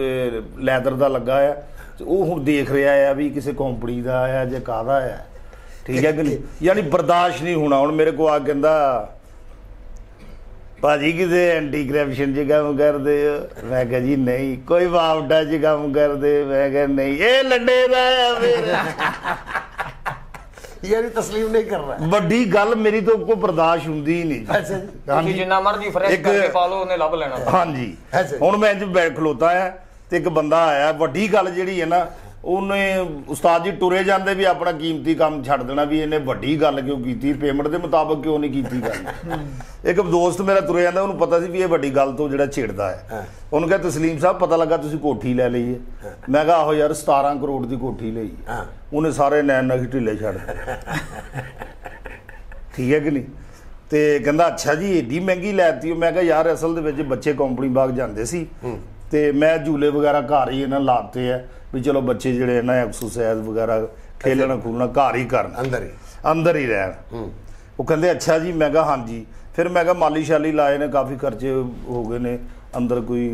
ਲੈਦਰ ਦਾ ਲੱਗਾ ਆ, ਤੇ ਉਹ ਹੁਣ ਦੇਖ ਰਿਹਾ ਆ ਵੀ ਕਿਸੇ ਕੰਪਨੀ ਦਾ ਆ ਜਾਂ ਕਾਹਦਾ ਆ। ਠੀਕ ਹੈ ਕਿ ਨਹੀਂ, ਯਾਨੀ ਬਰਦਾਸ਼ਤ ਨਹੀਂ ਹੋਣਾ। ਹੁਣ ਮੇਰੇ ਕੋਲ ਆ ਕਹਿੰਦਾ ਭਾਜੀ ਕਿਸੇ ਐਂਟੀ ਕਰਪਸ਼ਨ 'ਚ ਕੰਮ ਕਰਦੇ ਹੋ? ਮੈਂ ਕਿਹਾ ਜੀ ਨਹੀਂ। ਕੋਈ ਵਾਵਟਾ 'ਚ ਕੰਮ ਕਰਦੇ? ਮੈਂ ਕਿਹਾ ਨਹੀਂ। ਇਹ ਲੱਡੇ ਦਾ ਆ ਮੇਰਾ। ਯਾਨੀ ਤਸਲੀਮ ਨਹੀਂ ਕਰ ਰਿਹਾ। ਵੱਡੀ ਗੱਲ ਮੇਰੀ ਤੋਂ ਕੋਈ ਬਰਦਾਸ਼ਤ ਹੁੰਦੀ ਹੀ ਨਹੀਂ। ਅੱਛਾ ਜੀ। ਤੁਸੀਂ ਜਿੰਨਾ ਮਰਜ਼ੀ ਫਰੈਸ਼ ਕਰਕੇ ਪਾ ਲਓ, ਉਹਨੇ ਲੱਭ ਲੈਣਾ। ਹਾਂਜੀ। ਅੱਛਾ। ਹੁਣ ਮੈਂ ਬੈਠ ਖਲੋਤਾ ਆ ਤੇ ਇੱਕ ਬੰਦਾ ਆਇਆ, ਵੱਡੀ ਗੱਲ ਜਿਹੜੀ ਹੈ ਨਾ, ਉਹਨੇ ਉਸਤਾਦ ਜੀ ਤੁਰੇ ਜਾਂਦੇ ਵੀ ਆਪਣਾ ਕੀਮਤੀ ਕੰਮ ਛੱਡ ਦੇਣਾ ਵੀ ਇਹਨੇ ਵੱਡੀ ਗੱਲ ਕਿਉਂ ਕੀਤੀ, ਪੇਮੈਂਟ ਦੇ ਮੁਤਾਬਕ ਕਿਉਂ ਨਹੀਂ ਕੀਤੀ ਗੱਲ। ਇੱਕ ਦੋਸਤ ਮੇਰਾ ਤੁਰੇ ਜਾਂਦਾ, ਉਹਨੂੰ ਪਤਾ ਸੀ ਵੀ ਇਹ ਵੱਡੀ ਗੱਲ ਤੋਂ ਜਿਹੜਾ ਛੇੜਦਾ ਹੈ। ਉਹਨੂੰ ਕਿਹਾ ਤਸਲੀਮ ਸਾਹਿਬ ਪਤਾ ਲੱਗਾ ਤੁਸੀਂ ਕੋਠੀ ਲੈ ਲਈ ਹੈ। ਮੈਂ ਕਿਹਾ ਆਹੋ ਯਾਰ 17 ਕਰੋੜ ਦੀ ਕੋਠੀ ਲਈ। ਉਹਨੇ ਸਾਰੇ ਨੈਣ ਨਕਸ਼ ਢਿੱਲੇ ਛੱਡ ਦਿੱਤੇ। ਠੀਕ ਹੈ ਕਿ ਨਹੀਂ। ਤੇ ਕਹਿੰਦਾ ਅੱਛਾ ਜੀ ਏਡੀ ਮਹਿੰਗੀ ਲੈਤੀ। ਮੈਂ ਕਿਹਾ ਯਾਰ ਅਸਲ ਦੇ ਵਿੱਚ ਬੱਚੇ ਕੰਪਨੀ ਬਾਗ ਜਾਂਦੇ ਸੀ ਤੇ ਮੈਂ ਝੂਲੇ ਵਗੈਰਾ ਘਰ ਹੀ ਇਹਨਾਂ ਲਾਤੇ ਆ ਵੀ ਚਲੋ ਬੱਚੇ ਜਿਹੜੇ ਨਾ ਐਕਸਰਸਾਈਜ਼ ਵਗੈਰਾ ਖੇਲਣਾ ਖੂਲਣਾ ਘਰ ਹੀ ਕਰਨ, ਅੰਦਰ ਹੀ ਰਹਿਣ। ਉਹ ਕਹਿੰਦੇ ਅੱਛਾ ਜੀ। ਮੈਂ ਕਿਹਾ ਹਾਂਜੀ। ਫਿਰ ਮੈਂ ਕਿਹਾ ਮਾਲੀ ਸ਼ਾਲੀ ਲਾਏ ਨੇ, ਕਾਫੀ ਖਰਚੇ ਹੋ ਗਏ ਨੇ, ਅੰਦਰ ਕੋਈ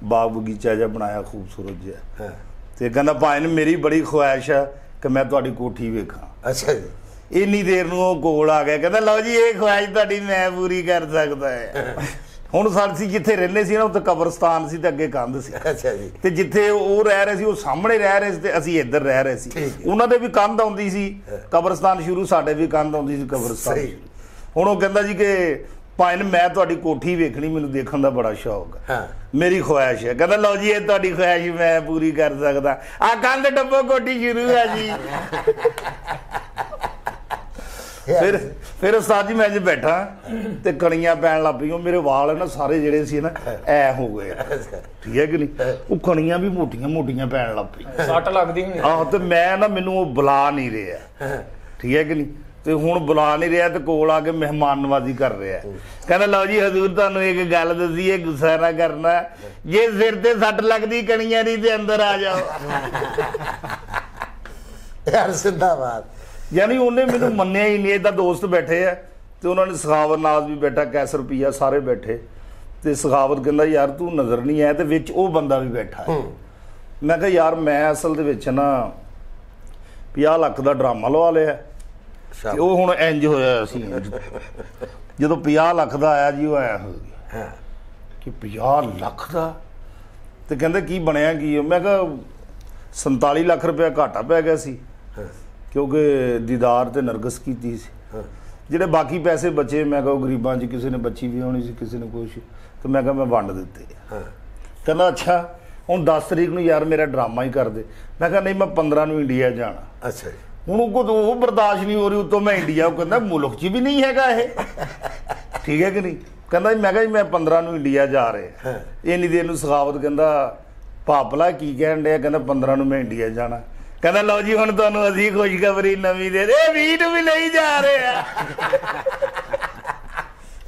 ਬਾਗ ਬਗੀਚਾ ਜਿਹਾ ਬਣਾਇਆ ਖੂਬਸੂਰਤ ਜਿਹਾ। ਤੇ ਕਹਿੰਦਾ ਭਾਈ ਮੇਰੀ ਬੜੀ ਖੁਆਇਸ਼ ਹੈ ਕਿ ਮੈਂ ਤੁਹਾਡੀ ਕੋਠੀ ਵੇਖਾਂ। ਅੱਛਾ ਜੀ। ਇੰਨੀ ਦੇਰ ਨੂੰ ਉਹ ਕੋਲ ਆ ਗਿਆ, ਕਹਿੰਦਾ ਲਓ ਜੀ ਇਹ ਖੁਆਇਸ਼ ਤੁਹਾਡੀ ਮੈਂ ਪੂਰੀ ਕਰ ਸਕਦਾ ਹੈ। ਹੁਣ ਅਸੀਂ ਜਿੱਥੇ ਰਹਿੰਦੇ ਸੀ ਨਾ ਉੱਥੇ ਕਬਰਸਤਾਨ ਸੀ ਤੇ ਅੱਗੇ ਕੰਧ ਸੀ। ਅੱਛਾ ਜੀ। ਤੇ ਜਿੱਥੇ ਉਹ ਰਹਿ ਰਹੇ ਸੀ ਉਹ ਸਾਹਮਣੇ ਰਹਿ ਰਹੇ ਸੀ ਤੇ ਅਸੀਂ ਇੱਧਰ ਰਹਿ ਰਹੇ ਸੀ। ਉਹਨਾਂ ਦੇ ਵੀ ਕੰਧ ਆਉਂਦੀ ਸੀ ਕਬਰਸਤਾਨ ਸ਼ੁਰੂ, ਸਾਡੇ ਵੀ ਕੰਧ ਆਉਂਦੀ ਸੀ ਕਬਰਸਤਾਨ। ਹੁਣ ਉਹ ਕਹਿੰਦਾ ਜੀ ਕਿ ਭਾਈ ਮੈਂ ਤੁਹਾਡੀ ਕੋਠੀ ਵੇਖਣੀ, ਮੈਨੂੰ ਦੇਖਣ ਦਾ ਬੜਾ ਸ਼ੌਕ ਹੈ, ਮੇਰੀ ਖੁਆਇਸ਼ ਹੈ। ਕਹਿੰਦਾ ਲਓ ਜੀ ਇਹ ਤੁਹਾਡੀ ਖੁਆਇਸ਼ ਮੈਂ ਪੂਰੀ ਕਰ ਸਕਦਾ। ਆ ਕੰਧ ਡੱਬੋ ਕੋਠੀ ਸ਼ੁਰੂ ਹੈ ਜੀ। ਫਿਰ ਉਸਤਾਦ ਜੀ ਮੈਂ ਅੱਜ ਬੈਠਾ ਤੇ ਕਣੀਆਂ ਪੈਣ ਲੱਗ ਪਈਆਂ, ਮੇਰੇ ਵਾਲ ਨਾ ਸਾਰੇ ਜਿਹੜੇ ਸੀ ਨਾ ਐ ਹੋ ਗਏ, ਠੀਕ ਹੈ ਕਿ ਨਹੀਂ, ਉਹ ਕਣੀਆਂ ਵੀ ਮੋਟੀਆਂ ਮੋਟੀਆਂ ਪੈਣ ਲੱਗ ਪਈਆਂ, ਸੱਟ ਲੱਗਦੀ ਹੋਣੀ। ਆਹੋ, ਤੇ ਮੈਂ ਨਾ, ਮੈਨੂੰ ਉਹ ਬੁਲਾ ਨਹੀਂ ਰਿਹਾ, ਠੀਕ ਹੈ ਕਿ ਨਹੀਂ, ਤੇ ਹੁਣ ਬੁਲਾ ਨਹੀਂ ਰਿਹਾ ਤੇ ਕੋਲ ਆ ਕੇ ਮਹਿਮਾਨ ਨਵਾਜ਼ੀ ਕਰ ਰਿਹਾ, ਕਹਿੰਦਾ ਲਓ ਜੀ ਹਜ਼ੂਰ ਤੁਹਾਨੂੰ ਇੱਕ ਗੱਲ ਦੱਸੀਏ, ਗੁੱਸਾ ਨਾ ਕਰਨਾ, ਜੇ ਸਿਰ ਤੇ ਸੱਟ ਲੱਗਦੀ ਕਣੀਆਂ ਦੀ ਤੇ ਅੰਦਰ ਆ ਜਾਓ। ਯਾਰ ਜ਼ਿੰਦਾਬਾਦ। ਯਾਨੀ ਉਹਨੇ ਮੈਨੂੰ ਮੰਨਿਆ ਹੀ ਨਹੀਂ। ਇਹਦਾ ਦੋਸਤ ਬੈਠੇ ਆ ਤੇ ਉਹਨਾਂ ਨੇ ਸਖਾਵਤ ਨਾਜ਼ ਵੀ ਬੈਠਾ, ਕੈਸਰ ਪੀਆ, ਸਾਰੇ ਬੈਠੇ, ਤੇ ਸਖਾਵਤ ਕਹਿੰਦਾ ਯਾਰ ਤੂੰ ਨਜ਼ਰ ਨਹੀਂ ਆਇਆ, ਤੇ ਵਿੱਚ ਉਹ ਬੰਦਾ ਵੀ ਬੈਠਾ ਹੈ। ਮੈਂ ਕਿਹਾ ਯਾਰ ਮੈਂ ਅਸਲ ਦੇ ਵਿੱਚ ਨਾ 50 ਲੱਖ ਦਾ ਡਰਾਮਾ ਲਵਾ ਲਿਆ, ਤੇ ਉਹ ਹੁਣ ਇੰਜ ਹੋਇਆ ਸੀ ਜਦੋਂ 50 ਲੱਖ ਦਾ ਆਇਆ ਜੀ, ਉਹ ਆਇਆ ਹੋ ਗਿਆ ਕਿ 50 ਲੱਖ ਦਾ, ਤੇ ਕਹਿੰਦੇ ਕੀ ਬਣਿਆ ਕੀ? ਮੈਂ ਕਿਹਾ 47 ਲੱਖ ਰੁਪਇਆ ਘਾਟਾ ਪੈ ਗਿਆ ਸੀ, ਕਿਉਂਕਿ ਦੀਦਾਰ ਤੇ ਨਰਗਸ ਕੀਤੀ ਸੀ। ਜਿਹੜੇ ਬਾਕੀ ਪੈਸੇ ਬਚੇ, ਮੈਂ ਕਿਹਾ ਗਰੀਬਾਂ 'ਚ ਕਿਸੇ ਨੇ ਬੱਚੀ ਵੀ ਹੋਣੀ ਸੀ, ਕਿਸੇ ਨੇ ਕੁਛ, ਤੇ ਮੈਂ ਕਿਹਾ ਮੈਂ ਵੰਡ ਦਿੱਤੇ। ਕਹਿੰਦਾ ਅੱਛਾ ਹੁਣ 10 ਤਰੀਕ ਨੂੰ ਯਾਰ ਮੇਰਾ ਡਰਾਮਾ ਹੀ ਕਰ ਦੇ। ਮੈਂ ਕਿਹਾ ਨਹੀਂ, ਮੈਂ 15 ਨੂੰ ਇੰਡੀਆ ਜਾਣਾ। ਅੱਛਾ ਜੀ। ਹੁਣ ਉਹ ਬਰਦਾਸ਼ਤ ਨਹੀਂ ਹੋ ਰਹੀ, ਉੱਤੋਂ ਮੈਂ ਇੰਡੀਆ, ਉਹ ਕਹਿੰਦਾ ਮੁਲਕ 'ਚ ਵੀ ਨਹੀਂ ਹੈਗਾ ਇਹ, ਠੀਕ ਹੈ ਕਿ ਨਹੀਂ। ਕਹਿੰਦਾ ਮੈਂ ਕਿਹਾ ਜੀ ਮੈਂ 15 ਨੂੰ ਇੰਡੀਆ ਜਾ ਰਿਹਾ। ਇੰਨੀ ਦੇਰ ਨੂੰ ਸਖਾਵਤ ਕਹਿੰਦਾ ਭਾਪਲਾ ਕੀ ਕਹਿਣ ਡਿਆ? ਕਹਿੰਦਾ 15 ਨੂੰ ਮੈਂ ਇੰਡੀਆ ਜਾਣਾ। ਕਹਿੰਦਾ ਲਓ ਜੀ ਹੁਣ ਤੁਹਾਨੂੰ ਅਸੀਂ ਖੁਸ਼ਖਬਰੀ ਨਵੀਂ ਦੇ ਦੇ, 20 ਨੂੰ ਵੀ ਨਹੀਂ ਜਾ ਰਹੇ ਆ।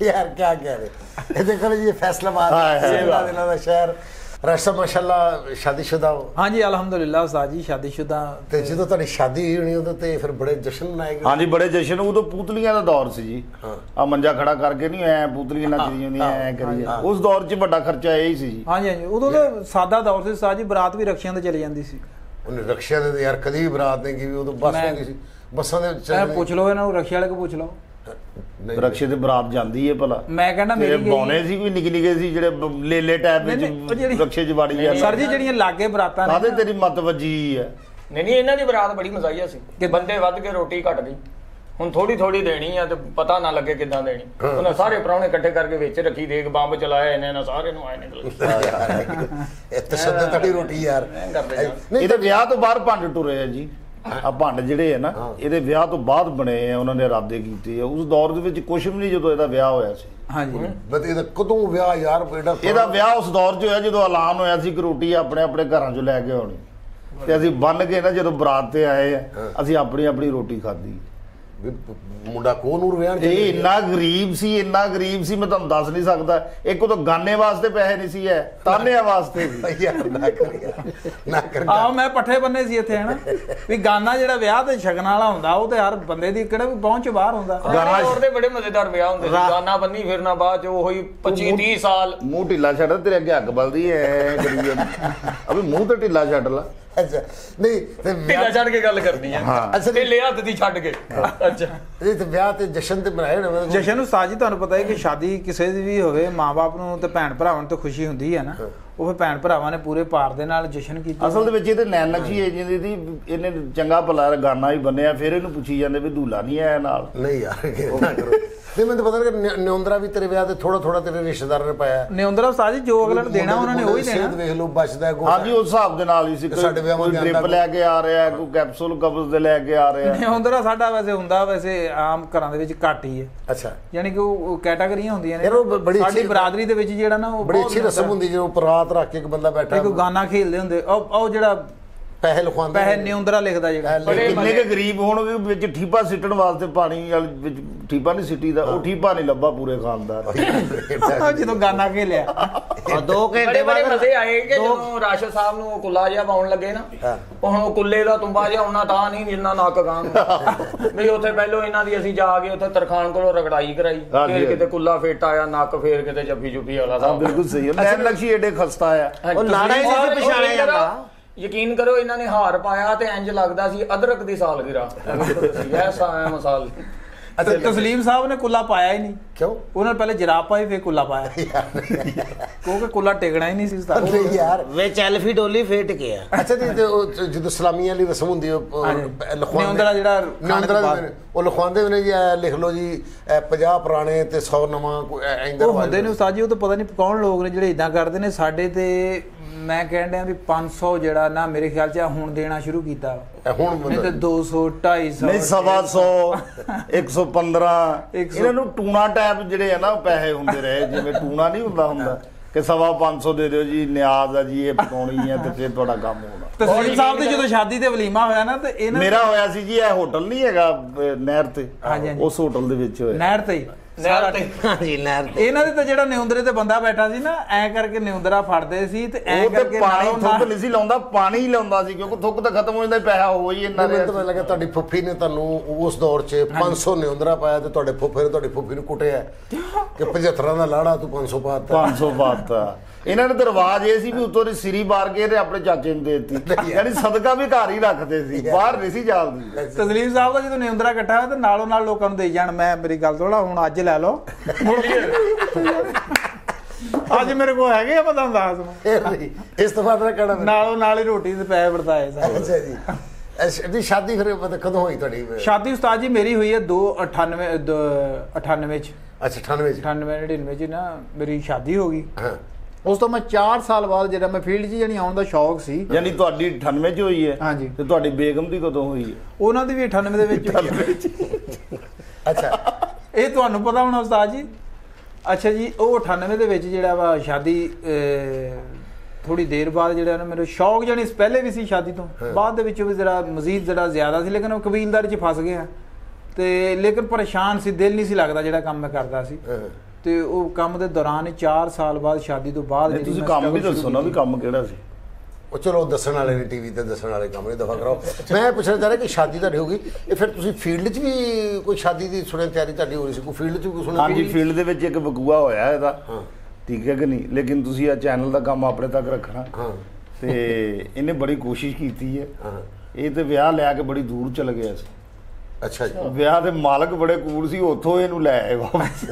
यार क्या कह रहे, देखो जी फैसलाबाद दिलों का शहर। राशा माशाल्लाह शादीशुदा हो? हाँ जी अल्हम्दुलिल्लाह उस्ताद जी शादीशुदा। ਤੇ ਜਦੋਂ ਤੁਹਾਡੀ ਸ਼ਾਦੀ ਹੋਈ ਹੋਣੀ ਉਦੋਂ ਤੇ ਫਿਰ ਬੜੇ ਜਸ਼ਨ ਮਨਾਏ ਗਏ? ਹਾਂਜੀ ਬੜੇ ਜਸ਼ਨ। ਉਦੋਂ ਪੂਤਲੀਆਂ ਦਾ ਦੌਰ ਸੀ ਜੀ। ਆ ਮੰਜਾ ਖੜਾ ਕਰਕੇ ਨਹੀਂ ਐ ਪੂਤਲੀਆਂ ਨੱਚਦੀਆਂ ਹੁੰਦੀਆਂ ਐ ਕਰੀ, ਉਸ ਦੌਰ 'ਚ ਵੱਡਾ ਖਰਚਾ ਇਹ ਹੀ ਸੀ ਜੀ। ਹਾਂਜੀ ਹਾਂਜੀ, ਉਦੋਂ ਤਾਂ ਸਾਦਾ ਦੌਰ ਸੀ ਉਸਤਾਦ ਜੀ, ਬਰਾਤ ਵੀ ਰਕਸ਼ਿਆਂ ਤੇ ਚਲੀ ਜਾਂਦੀ ਸੀ। ਉਹਨੇ ਰਕਸ਼ਿਆਂ ਦੇ ਯਾਰ ਕਦੀ ਵੀ ਬਰਾਤ ਨਹੀਂ ਗਈ, ਉਦੋਂ ਬੱਸ ਨਹੀਂ ਸੀ, ਬੱਸਾਂ ਦੇ ਮੈਂ ਪੁੱਛ ਲਓ ਇਹਨਾਂ ਨੂੰ, ਰਕਸ਼ੇ ਵਾਲੇ ਕੋ ਪੁੱਛ ਲਓ, ਰਕਸ਼ੇ ਤੇ ਬਰਾਤ ਜਾਂਦੀ ਹੈ ਭਲਾ। ਮੈਂ ਕਹਿੰਦਾ ਮੇਰੀ ਬੌਨੇ ਸੀ ਕੋਈ ਨਿੱਕੇ ਨਿੱਕੇ ਸੀ ਜਿਹੜੇ ਲੇਲੇ ਟੈਪ ਵਿੱਚ ਰਕਸ਼ੇ 'ਚ ਵੜੀ ਜਾਂਦੇ ਸਰ ਜੀ, ਜਿਹੜੀਆਂ ਲਾਗੇ ਬਰਾਤਾਂ ਨੇ ਤੇਰੀ ਮੱਤ ਵੱਜੀ ਹੈ। ਨਹੀਂ ਇਹਨਾਂ ਦੀ ਬਰਾਤ ਬੜੀ ਮਜ਼ਾਈਆ ਸੀ, ਬੰਦੇ ਵੱਧ ਕੇ ਰੋਟੀ ਘਟ ਗਈ। ਹੁਣ ਥੋੜੀ ਥੋੜੀ ਦੇਣੀ ਆ ਤੇ ਪਤਾ ਨਾ ਲੱਗੇ ਕਿੱਦਾਂ ਦੇਣੀ। ਉਹਨਾਂ ਸਾਰੇ ਪ੍ਰਾਹੁਣੇ ਇਕੱਠੇ ਕਰਕੇ ਵਿੱਚ ਰੱਖੀ, ਦੇਖ ਬੰਬ ਚਲਾਇਆ ਇਹਨੇ ਨਾ, ਸਾਰੇ ਨੂੰ ਆਏ ਨਿਕਲ ਇਹ ਤਸ਼ੱਦਦ ਵਾਲੀ ਰੋਟੀ ਯਾਰ। ਇਹਦੇ ਵਿਆਹ ਤੋਂ ਬਾਅਦ ਭੰਡ ਟੁਰੇ ਆ ਜੀ। ਆ ਭੰਡ ਜਿਹੜੇ ਆ ਨਾ, ਇਹਦੇ ਵਿਆਹ ਤੋਂ ਬਾਅਦ ਬਣੇ ਆ, ਉਹਨਾਂ ਨੇ ਇਰਾਦੇ ਕੀਤੇ ਆ। ਉਸ ਦੌਰ ਦੇ ਵਿੱਚ ਕੁਛ ਵੀ ਨਹੀਂ ਜਦੋਂ ਇਹਦਾ ਵਿਆਹ ਹੋਇਆ ਸੀ। ਹਾਂਜੀ ਬਤ ਇਹਦਾ ਕਦੋਂ ਵਿਆਹ ਯਾਰ? ਇਹਦਾ ਵਿਆਹ ਉਸ ਦੌਰ 'ਚ ਹੋਇਆ ਜਦੋਂ ਐਲਾਨ ਹੋਇਆ ਸੀ ਕਿ ਰੋਟੀ ਆਪਣੇ ਆਪਣੇ ਘਰਾਂ 'ਚੋਂ ਲੈ ਕੇ ਆਉਣੀ, ਤੇ ਅਸੀਂ ਬੰਨ ਕੇ ਨਾ ਜਦੋਂ ਬਰਾਤ ਤੇ ਆਏ ਆ, ਅਸੀਂ ਆਪਣੀ ਆਪਣੀ ਰੋਟੀ ਖਾਧੀ। ਮੁੰਡਾ ਕੋ ਨੂਰ ਵਿਆਹ ਇਹ ਇੰਨਾ ਗਰੀਬ ਸੀ, ਇੰਨਾ ਗਰੀਬ ਸੀ, ਮੈਂ ਤੁਹਾਨੂੰ ਦੱਸ ਨਹੀਂ ਸਕਦਾ। ਇੱਕ ਉਦੋਂ ਗਾਨੇ ਵਾਸਤੇ ਪੈਸੇ ਨਹੀਂ ਸੀ, ਹੈ ਤਾਨਿਆਂ ਵਾਸਤੇ ਸੀ। ਯਾਰ ਨਾ ਕਰਿਆ ਨਾ ਕਰ। ਆਹ ਮੈਂ ਪੱਠੇ ਬੰਨੇ ਸੀ ਇੱਥੇ ਹਨਾ, ਵੀ ਗਾਨਾ ਜਿਹੜਾ ਵਿਆਹ ਤੇ ਛਕਣ ਵਾਲਾ ਹੁੰਦਾ, ਉਹ ਤੇ ਹਰ ਬੰਦੇ ਦੀ ਕਿਹੜਾ ਵੀ ਪਹੁੰਚ ਬਾਹਰ ਹੁੰਦਾ। ਗਾਨਾ ਦੌਰ ਦੇ ਬੜੇ ਮਜ਼ੇਦਾਰ ਵਿਆਹ ਹੁੰਦੇ ਸੀ, ਗਾਨਾ ਬੰਨੀ ਫਿਰਨਾ, ਬਾਅਦ ਚ ਉਹੀ 25-30 ਸਾਲ ਮੂੰਹ ਢਿੱਲਾ ਛੱਡ, ਤੇਰੇ ਅੱਗੇ ਅੱਗ ਬਲਦੀ ਐ ਕਰੀ ਅਬੇ ਮੂੰਹ ਤੇ ਢਿੱਲਾ ਛੱਡ ਲਾ। ਅੱਛਾ ਨਹੀਂ ਤੇ ਢਿੱਲਾ ਛੱਡ ਕੇ ਗੱਲ ਕਰਨੀ ਹੈ। ਅੱਛਾ ਢਿੱਲੇ ਹੱਥ ਦੀ ਛੱਡ ਕੇ। ਅੱਛਾ ਇਹ ਤੇ ਵਿਆਹ ਤੇ ਜਸ਼ਨ ਤੇ ਮਨਾਏ ਹੋਣੇ। ਜਸ਼ਨ ਨੂੰ ਸਾਜੀ ਤੁਹਾਨੂੰ ਪਤਾ ਹੈ ਕਿ ਸ਼ਾਦੀ ਕਿਸੇ ਦੀ ਵੀ ਹੋਵੇ, ਮਾਂ-ਬਾਪ ਨੂੰ ਤੇ ਭੈਣ ਭਰਾਵਾਂ ਨੂੰ ਤਾਂ ਖੁਸ਼ੀ ਹੁੰਦੀ ਹੈ ਨਾ, ਉਹ ਫਿਰ ਭੈਣ ਭਰਾਵਾਂ ਨੇ ਪੂਰੇ ਪਾਰ ਦੇ ਨਾਲ ਜਸ਼ਨ ਕੀਤਾ। ਅਸਲ ਦੇ ਵਿੱਚ ਇਹ ਤੇ ਨੈਣ ਨਕਸ਼ੀ ਏਜੰਸੀ ਦੀ, ਇਹਨੇ ਚੰਗਾ ਭਲਾ ਗਾਨਾ ਹੀ ਬੰਨਿਆ, ਫਿਰ ਇਹਨੂੰ ਪੁੱਛੀ ਜਾਂਦੇ ਵੀ ਦੂਲਾ ਨਹੀਂ ਆਇਆ ਨਾਲ। ਨਹੀਂ ਯਾਰ ਨਾ ਕਰੋ। ਨਹੀਂ ਮੈਨੂੰ ਤਾਂ ਪਤਾ ਕਿ ਨਿਉਂਦਰਾ ਵੀ ਤੇਰੇ ਵਿਆਹ ਤੇ ਥੋੜਾ ਥੋੜਾ ਤੇਰੇ ਰਿਸ਼ਤੇਦਾਰਾਂ ਨੇ ਪਾਇਆ। ਨਿਉਂਦਰਾ ਸਾਜੀ ਜੋ ਅਗਲੇ ਨੂੰ ਦੇਣਾ ਉਹਨਾਂ ਨੇ ਉਹੀ ਦੇਣਾ। ਵੇਖ ਲਓ ਬਚਦਾ ਗੋਹਾ। ਹਾਂਜੀ ਉਸ ਹਿਸਾਬ ਦੇ ਨਾਲ ਹੀ ਸੀ। ਸਾਡੇ ਵਿਆਹਾਂ ਕੋਈ ਡ੍ਰਿਪ ਲੈ ਕੇ ਆ ਰਿਹਾ, ਕੋਈ ਕੈਪਸੂਲ ਕਬਜ਼ ਦੇ ਲੈ ਕੇ ਆ ਰਿਹਾ। ਨਿਉਂਦਰਾ ਸਾਡਾ ਵੈਸੇ ਹੁੰਦਾ, ਵੈਸੇ ਆਮ ਘਰਾਂ ਦੇ ਵਿੱਚ ਘੱਟ ਹੀ ਹੈ। ਅੱਛਾ ਯਾਨੀ ਕਿ ਉਹ ਕੈਟਾਗਰੀਆਂ ਹੁੰਦੀਆਂ ਨੇ। ਸਾਡੀ ਬਰਾਦਰੀ ਦੇ ਵਿੱਚ ਜਿਹੜਾ ਨਾ, ਉਹ ਬੜੀ ਅੱਛੀ ਰਸਮ ਹੁੰਦੀ ਜਦੋਂ ਪਰਾਤ ਰੱਖ ਕੇ ਇੱਕ ਬੰਦਾ ਬੈਠਾ, ਕੋਈ ਗਾਨਾ ਖੇਲਦੇ ਹੁੰਦੇ, ਉਹ ਜਿਹੜਾ ਪੈਸੇ ਲਿਖਵਾਉਂਦੇ, ਪੈਸੇ ਨਿਉਂਦਰਾ ਲਿਖਦਾ ਜਿਹੜਾ। ਕਿੰਨੇ ਕੇ ਗਰੀਬ ਹੋਣਗੇ ਵਿੱਚ ਠੀਪਾ ਸਿੱਟਣ ਵਾਸਤੇ, ਪਾਣੀ ਵਾਲੇ ਵਿੱਚ ਠੀਪਾ ਨਹੀਂ ਸਿੱਟੀਦਾ, ਉਹ ਠੀਪਾ ਨਹੀਂ ਲੱਭਾ ਪੂਰੇ ਖਾਨਦਾਰ ਜਦੋਂ ਗਾਨਾ ਖੇਲਿਆ। 2 ਘੰਟੇ ਬੜੇ ਬਾਅਦ ਮਜ਼ੇ ਆਏ ਕਿ ਜਦੋਂ ਰਾਸ਼ਦ ਸਾਹਿਬ ਨੂੰ ਕੁੱਲਾ ਜਿਹਾ ਪਾਉਣ ਲੱਗੇ ਨਾ, ਹੁਣ ਉਹ ਕੁੱਲੇ ਦਾ ਤੁੰਬਾ ਜਿਹਾ ਉਹਨਾਂ ਤਾਂ ਨਹੀਂ ਜਿੰਨਾ ਨੱਕ ਗਾਂ ਵੀ। ਉੱਥੇ ਪਹਿਲੋਂ ਇਹਨਾਂ ਦੀ ਅਸੀਂ ਜਾ ਕੇ ਉੱਥੇ ਤਰਖਾਨ ਕੋਲੋਂ ਰਗੜਾਈ ਕਰਾਈ, ਫਿਰ ਕਿਤੇ ਕੁੱਲਾ ਫੇਟ ਆਇਆ ਨੱਕ, ਫੇਰ ਕਿਤੇ ਜੱਫੀ ਜੁੱਫੀ ਵਾਲਾ ਸਾਹਿਬ। ਬਿਲਕੁਲ ਸਹੀ ਹੈ। ਨੈਣ ਨਕਸ਼ੀ ਏਡੇ ਖਸਤਾ ਆ, ਉਹ ਲਾੜਾ ਹੀ ਨਹੀਂ ਪਛਾਣਿਆ ਜਾਂਦਾ। ਯਕੀਨ ਕਰੋ ਇਹਨਾਂ ਨੇ ਹਾਰ ਪਾਇਆ ਤੇ ਇੰਜ ਲੱਗਦਾ ਸੀ ਅਦਰਕ ਦੀ ਸਾਲਗਿਰਾ। ਐਸਾ ਹੈ ਮਸਾਲ। ਤਸਲੀਮ ਸਾਹਿਬ ਨੇ ਕੁੱਲਾ ਪਾਇਆ ਹੀ ਨਹੀਂ। ਕਿਉਂ? ਉਹਨਾਂ ਨੇ ਪਹਿਲੇ ਜਰਾਬ ਪਾਈ, ਫਿਰ ਕੁੱਲਾ ਪਾਇਆ, ਕਿਉਂਕਿ ਕੁੱਲਾ ਟਿਕਣਾ ਹੀ ਨਹੀਂ ਸੀ ਉਸਦਾ। ਯਾਰ ਵੇ ਚੱਲਫੀ ਡੋਲੀ ਫੇਟ ਗਿਆ। ਅੱਛਾ ਜੀ, ਜਦੋਂ ਸਲਾਮੀਆਂ ਵਾਲੀ ਰਸਮ ਹੁੰਦੀ ਨਿਉਂਦਰਾ ਜਿਹੜਾ ਉਹ ਲਿਖਵਾਉਂਦੇ ਨੇ ਜੀ, ਲਿਖ ਲਓ ਜੀ 50 ਪੁਰਾਣੇ ਤੇ 100 ਨਵਾਂ। ਉਹ ਹੁੰਦੇ ਨੇ ਉਸਤਾਦ ਜੀ, ਉਹ ਤਾਂ ਪਤਾ ਨਹੀਂ ਕੌਣ ਲੋਕ ਨੇ ਜਿਹੜੇ ਇਦਾਂ ਕਰਦੇ ਨੇ। ਸਾਡੇ ਤੇ ਮੈਂ ਕਹਿਣ ਡਿਆ ਵੀ 500 ਜਿਹੜਾ ਨਾ, ਮੇਰੇ ਖਿਆਲ 'ਚ ਹੁਣ ਦੇਣਾ ਸ਼ੁਰੂ ਕੀਤਾ। ਹੁਣ ਨਹੀਂ ਤੇ 200 250 ਨਹੀਂ 125 115 ਇਹਨਾਂ ਨੂੰ ਟੂਣਾ ਟੈਪ ਜਿਹੜੇ ਆ ਨਾ ਉਹ ਪੈਸੇ ਹੁੰਦੇ ਰਹੇ, ਜਿਵੇਂ ਟੂਣਾ ਨਹੀਂ ਹੁੰਦਾ ਕਿ 550 ਦੇ ਦਿਓ ਜੀ, ਨਿਆਜ਼ ਆ ਜੀ, ਇਹ ਪਕਾਉਣੀ ਹੈ ਤੇ ਫਿਰ ਤੁਹਾਡਾ ਕੰਮ ਹੋਣਾ। ਤਸਲੀਮ ਸਾਹਿਬ ਦੀ ਜਦੋਂ ਸ਼ਾਦੀ ਤੇ ਵਲੀਮਾ ਹੋਇਆ ਨਾ ਤੇ ਇਹਨਾਂ ਮੇਰਾ ਹੋਇਆ ਸੀ ਜੀ, ਇਹ ਹੋਟਲ ਨਹੀਂ ਹੈਗਾ ਨਹਿਰ ਤੇ, ਹਾਂਜੀ, ਹਾਂਜੀ। ਉਸ ਹੋਟਲ ਦੇ ਵਿੱਚ ਹੋਇਆ। ਨਹਿਰ ਤੇ ਹਾਂਜੀ ਨਹਿਰ ਤੇ। ਇਹਨਾਂ ਦੇ ਤਾਂ ਜਿਹੜਾ ਨਿਉਂਦਰੇ ਤੇ ਬੰਦਾ ਬੈਠਾ ਸੀ ਨਾ, ਐ ਕਰਕੇ ਨਿਉਂਦਰਾ ਫੜਦੇ ਸੀ ਤੇ ਐ ਉਹ ਤੇ ਕਰਕੇ ਪਾਣੀ ਨਾਲੋਂ ਥੁੱਕ ਨਾਲ- ਨਹੀਂ ਸੀ ਲਾਉਂਦਾ, ਪਾਣੀ ਹੀ ਲਾਉਂਦਾ ਸੀ, ਕਿਉਂਕਿ ਥੁੱਕ ਤਾਂ ਖਤਮ ਹੋ ਜਾਂਦਾ, ਪੈਸਾ ਹੋ ਹੀ ਇੰਨਾ ਮੈਨੂੰ ਰਿਹਾ ਤਾਂ ਲੱਗਾ ਤੁਹਾਡੀ ਫੁੱਫੀ ਨੇ ਤੁਹਾਨੂੰ ਉਸ ਦੌਰ 'ਚ 500 ਨਿਉਂਦਰਾ ਪਾਇਆ ਤੇ ਤੁਹਾਡੇ ਫੁੱਫੇ ਨੇ ਤੁਹਾਡੀ ਫੁੱਫੀ ਨੂੰ ਕੁੱਟਿਆ ਕਿ 75 ਦਾ ਲਾੜਾ ਤੂੰ 500 ਪਾਤਾ। 500 ਪਾਤਾ। ਇਹਨਾਂ ਨੇ ਤਾਂ ਰਿਵਾਜ ਇਹ ਸੀ ਵੀ ਉੱਤੋਂ ਦੀ ਸਿਰੀ ਬਾਰ ਕੇ ਤੇ ਆਪਣੇ ਚਾਚੇ ਨੂੰ ਦੇ ਦਿੱਤੀ, ਯਾਨੀ ਸਦਕਾ ਵੀ ਘਰ ਹੀ ਰੱਖਦੇ ਸੀ, ਬਾਹਰ ਨਹੀਂ ਸੀ ਜਾਂਦੀ। ਤਸਲੀਮ ਸਾਹਿਬ ਦਾ ਜਦੋਂ ਨਿਉਂਦਰਾ ਇਕੱਠਾ ਹੋਇਆ ਤੇ ਨਾਲੋਂ ਨਾਲ ਲੋਕਾਂ ਨੂੰ ਦੇਈ ਜਾਣ, ਮੈਂ ਮੇਰੀ ਗੱਲ ਥੋੜਾ ਹੁਣ ਅੱਜ ਲੈ ਲਓ, ਅੱਜ ਮੇਰੇ ਕੋਲ ਹੈਗੇ ਆ, ਮੈਂ ਤੁਹਾਨੂੰ ਦੱਸ ਦਵਾਂ। ਇਸ ਤੋਂ ਬਾਅਦ ਕਹਿਣਾ ਨਾਲੋਂ ਨਾਲ ਹੀ ਰੋਟੀ ਦੇ ਪੈਸੇ ਵਰਤਾਏ ਸਾਰੇ। ਅੱਛਾ ਜੀ। ਦੀ ਸ਼ਾਦੀ ਫਿਰ ਪਤਾ ਕਦੋਂ ਹੋਈ ਤੁਹਾਡੀ? ਸ਼ਾਦੀ ਉਸਤਾਦ ਜੀ ਮੇਰੀ ਹੋਈ ਹੈ 98 98 ਚ। ਅੱਛਾ 98 ਚ। 98 99 ਚ ਨਾ ਮੇਰੀ ਸ਼ਾਦੀ ਹੋ ਗਈ। ਹਾਂ। ਉਸ ਤੋਂ ਮੈਂ 4 ਸਾਲ ਬਾਅਦ ਜਿਹੜਾ ਮੈਂ ਫੀਲਡ 'ਚ ਜਾਣੀ ਆਉਣ ਦਾ ਸ਼ੌਕ ਸੀ। ਯਾਨੀ ਤੁਹਾਡੀ 98 ਚ ਹੋਈ ਹੈ? ਹਾਂਜੀ। ਤੇ ਤੁਹਾਡੀ ਬੇਗਮ ਦੀ ਕਦੋਂ ਹੋਈ ਹੈ? ਉਹਨਾਂ ਦੀ ਵੀ 98 ਦੇ ਵਿੱਚ ਹੋਈ ਹੈ। ਅੱਛਾ, ਇਹ ਤੁਹਾਨੂੰ ਪਤਾ ਹੋਣਾ ਉਸਤਾਦ ਜੀ। ਅੱਛਾ ਜੀ, ਉਹ 98 ਦੇ ਵਿੱਚ ਜਿਹੜਾ ਵਾ ਸ਼ਾਦੀ ਥੋੜੀ ਦੇਰ ਬਾਅਦ ਜਿਹੜਾ ਨਾ ਮੇਰੇ ਸ਼ੌਕ ਜਾਨੀ ਪਹਿਲੇ ਵੀ ਸੀ ਸ਼ਾਦੀ ਤੋਂ ਬਾਅਦ ਦੇ ਵਿੱਚ ਵੀ ਜਿਹੜਾ ਮਜ਼ੀਦ ਜਿਹੜਾ ਜ਼ਿਆਦਾ ਸੀ, ਲੇਕਿਨ ਉਹ ਕਬੀਲਦਾਰੀ 'ਚ ਫਸ ਗਿਆ ਤੇ ਲੇਕਿਨ ਪਰੇਸ਼ਾਨ ਸੀ, ਦਿਲ ਨਹੀਂ ਸੀ ਲੱਗਦਾ ਜਿਹੜਾ ਕੰਮ ਮੈਂ ਕਰਦਾ ਸੀ। ਤੇ ਉਹ ਕੰਮ ਦੇ ਦੌਰਾਨ 4 ਸਾਲ ਬਾਅਦ ਸ਼ਾਦੀ ਤੋਂ ਬਾਅਦ ਤੁਸੀਂ ਕੰਮ ਵੀ ਦੱਸੋ ਨਾ, ਵੀ ਕੰਮ ਕਿਹੜਾ ਸੀ? ਉਹ ਚਲੋ ਦੱਸਣ ਵਾਲੇ ਨੇ ਟੀਵੀ ਤੇ ਦੱਸਣ ਵਾਲੇ ਕੰਮ ਨੇ, ਦਫਾ ਕਰਾਓ। ਮੈਂ ਪੁੱਛਣਾ ਚਾਹ ਰਿਹਾ ਕਿ ਸ਼ਾਦੀ ਤੁਹਾਡੀ ਹੋ ਗਈ, ਇਹ ਫਿਰ ਤੁਸੀਂ ਫੀਲਡ 'ਚ ਵੀ ਕੋਈ ਸ਼ਾਦੀ ਦੀ ਸੁਣਨ ਤਿਆਰੀ ਤੁਹਾਡੀ ਹੋ ਰਹੀ ਸੀ? ਕੋਈ ਫੀਲਡ 'ਚ ਵੀ ਸੁਣਨ? ਹਾਂਜੀ, ਫੀਲਡ ਦੇ ਵਿੱਚ ਇੱਕ ਵਕੂਆ ਹੋਇਆ ਇਹਦਾ, ਠੀਕ ਹੈ ਕਿ ਨਹੀਂ, ਲੇਕਿਨ ਤੁਸੀਂ ਇਹ ਚੈਨਲ ਦਾ ਕੰਮ ਆਪਣੇ ਤੱਕ ਰੱਖਣਾ। ਤੇ ਇਹਨੇ ਬੜੀ ਕੋਸ਼ਿਸ਼ ਕੀਤੀ ਹੈ। ਇਹ ਤੇ ਵਿਆਹ ਲੈ ਕੇ ਬੜੀ ਦੂਰ ਚਲ ਗਿਆ ਸੀ। ਅੱਛਾ ਜੀ। ਵਿਆਹ ਦੇ ਮਾਲਕ ਬੜੇ ਕੂਲ ਸੀ, ਉੱਥੋਂ ਇਹਨੂੰ ਲੈ ਆਏ ਵਾਪਸ।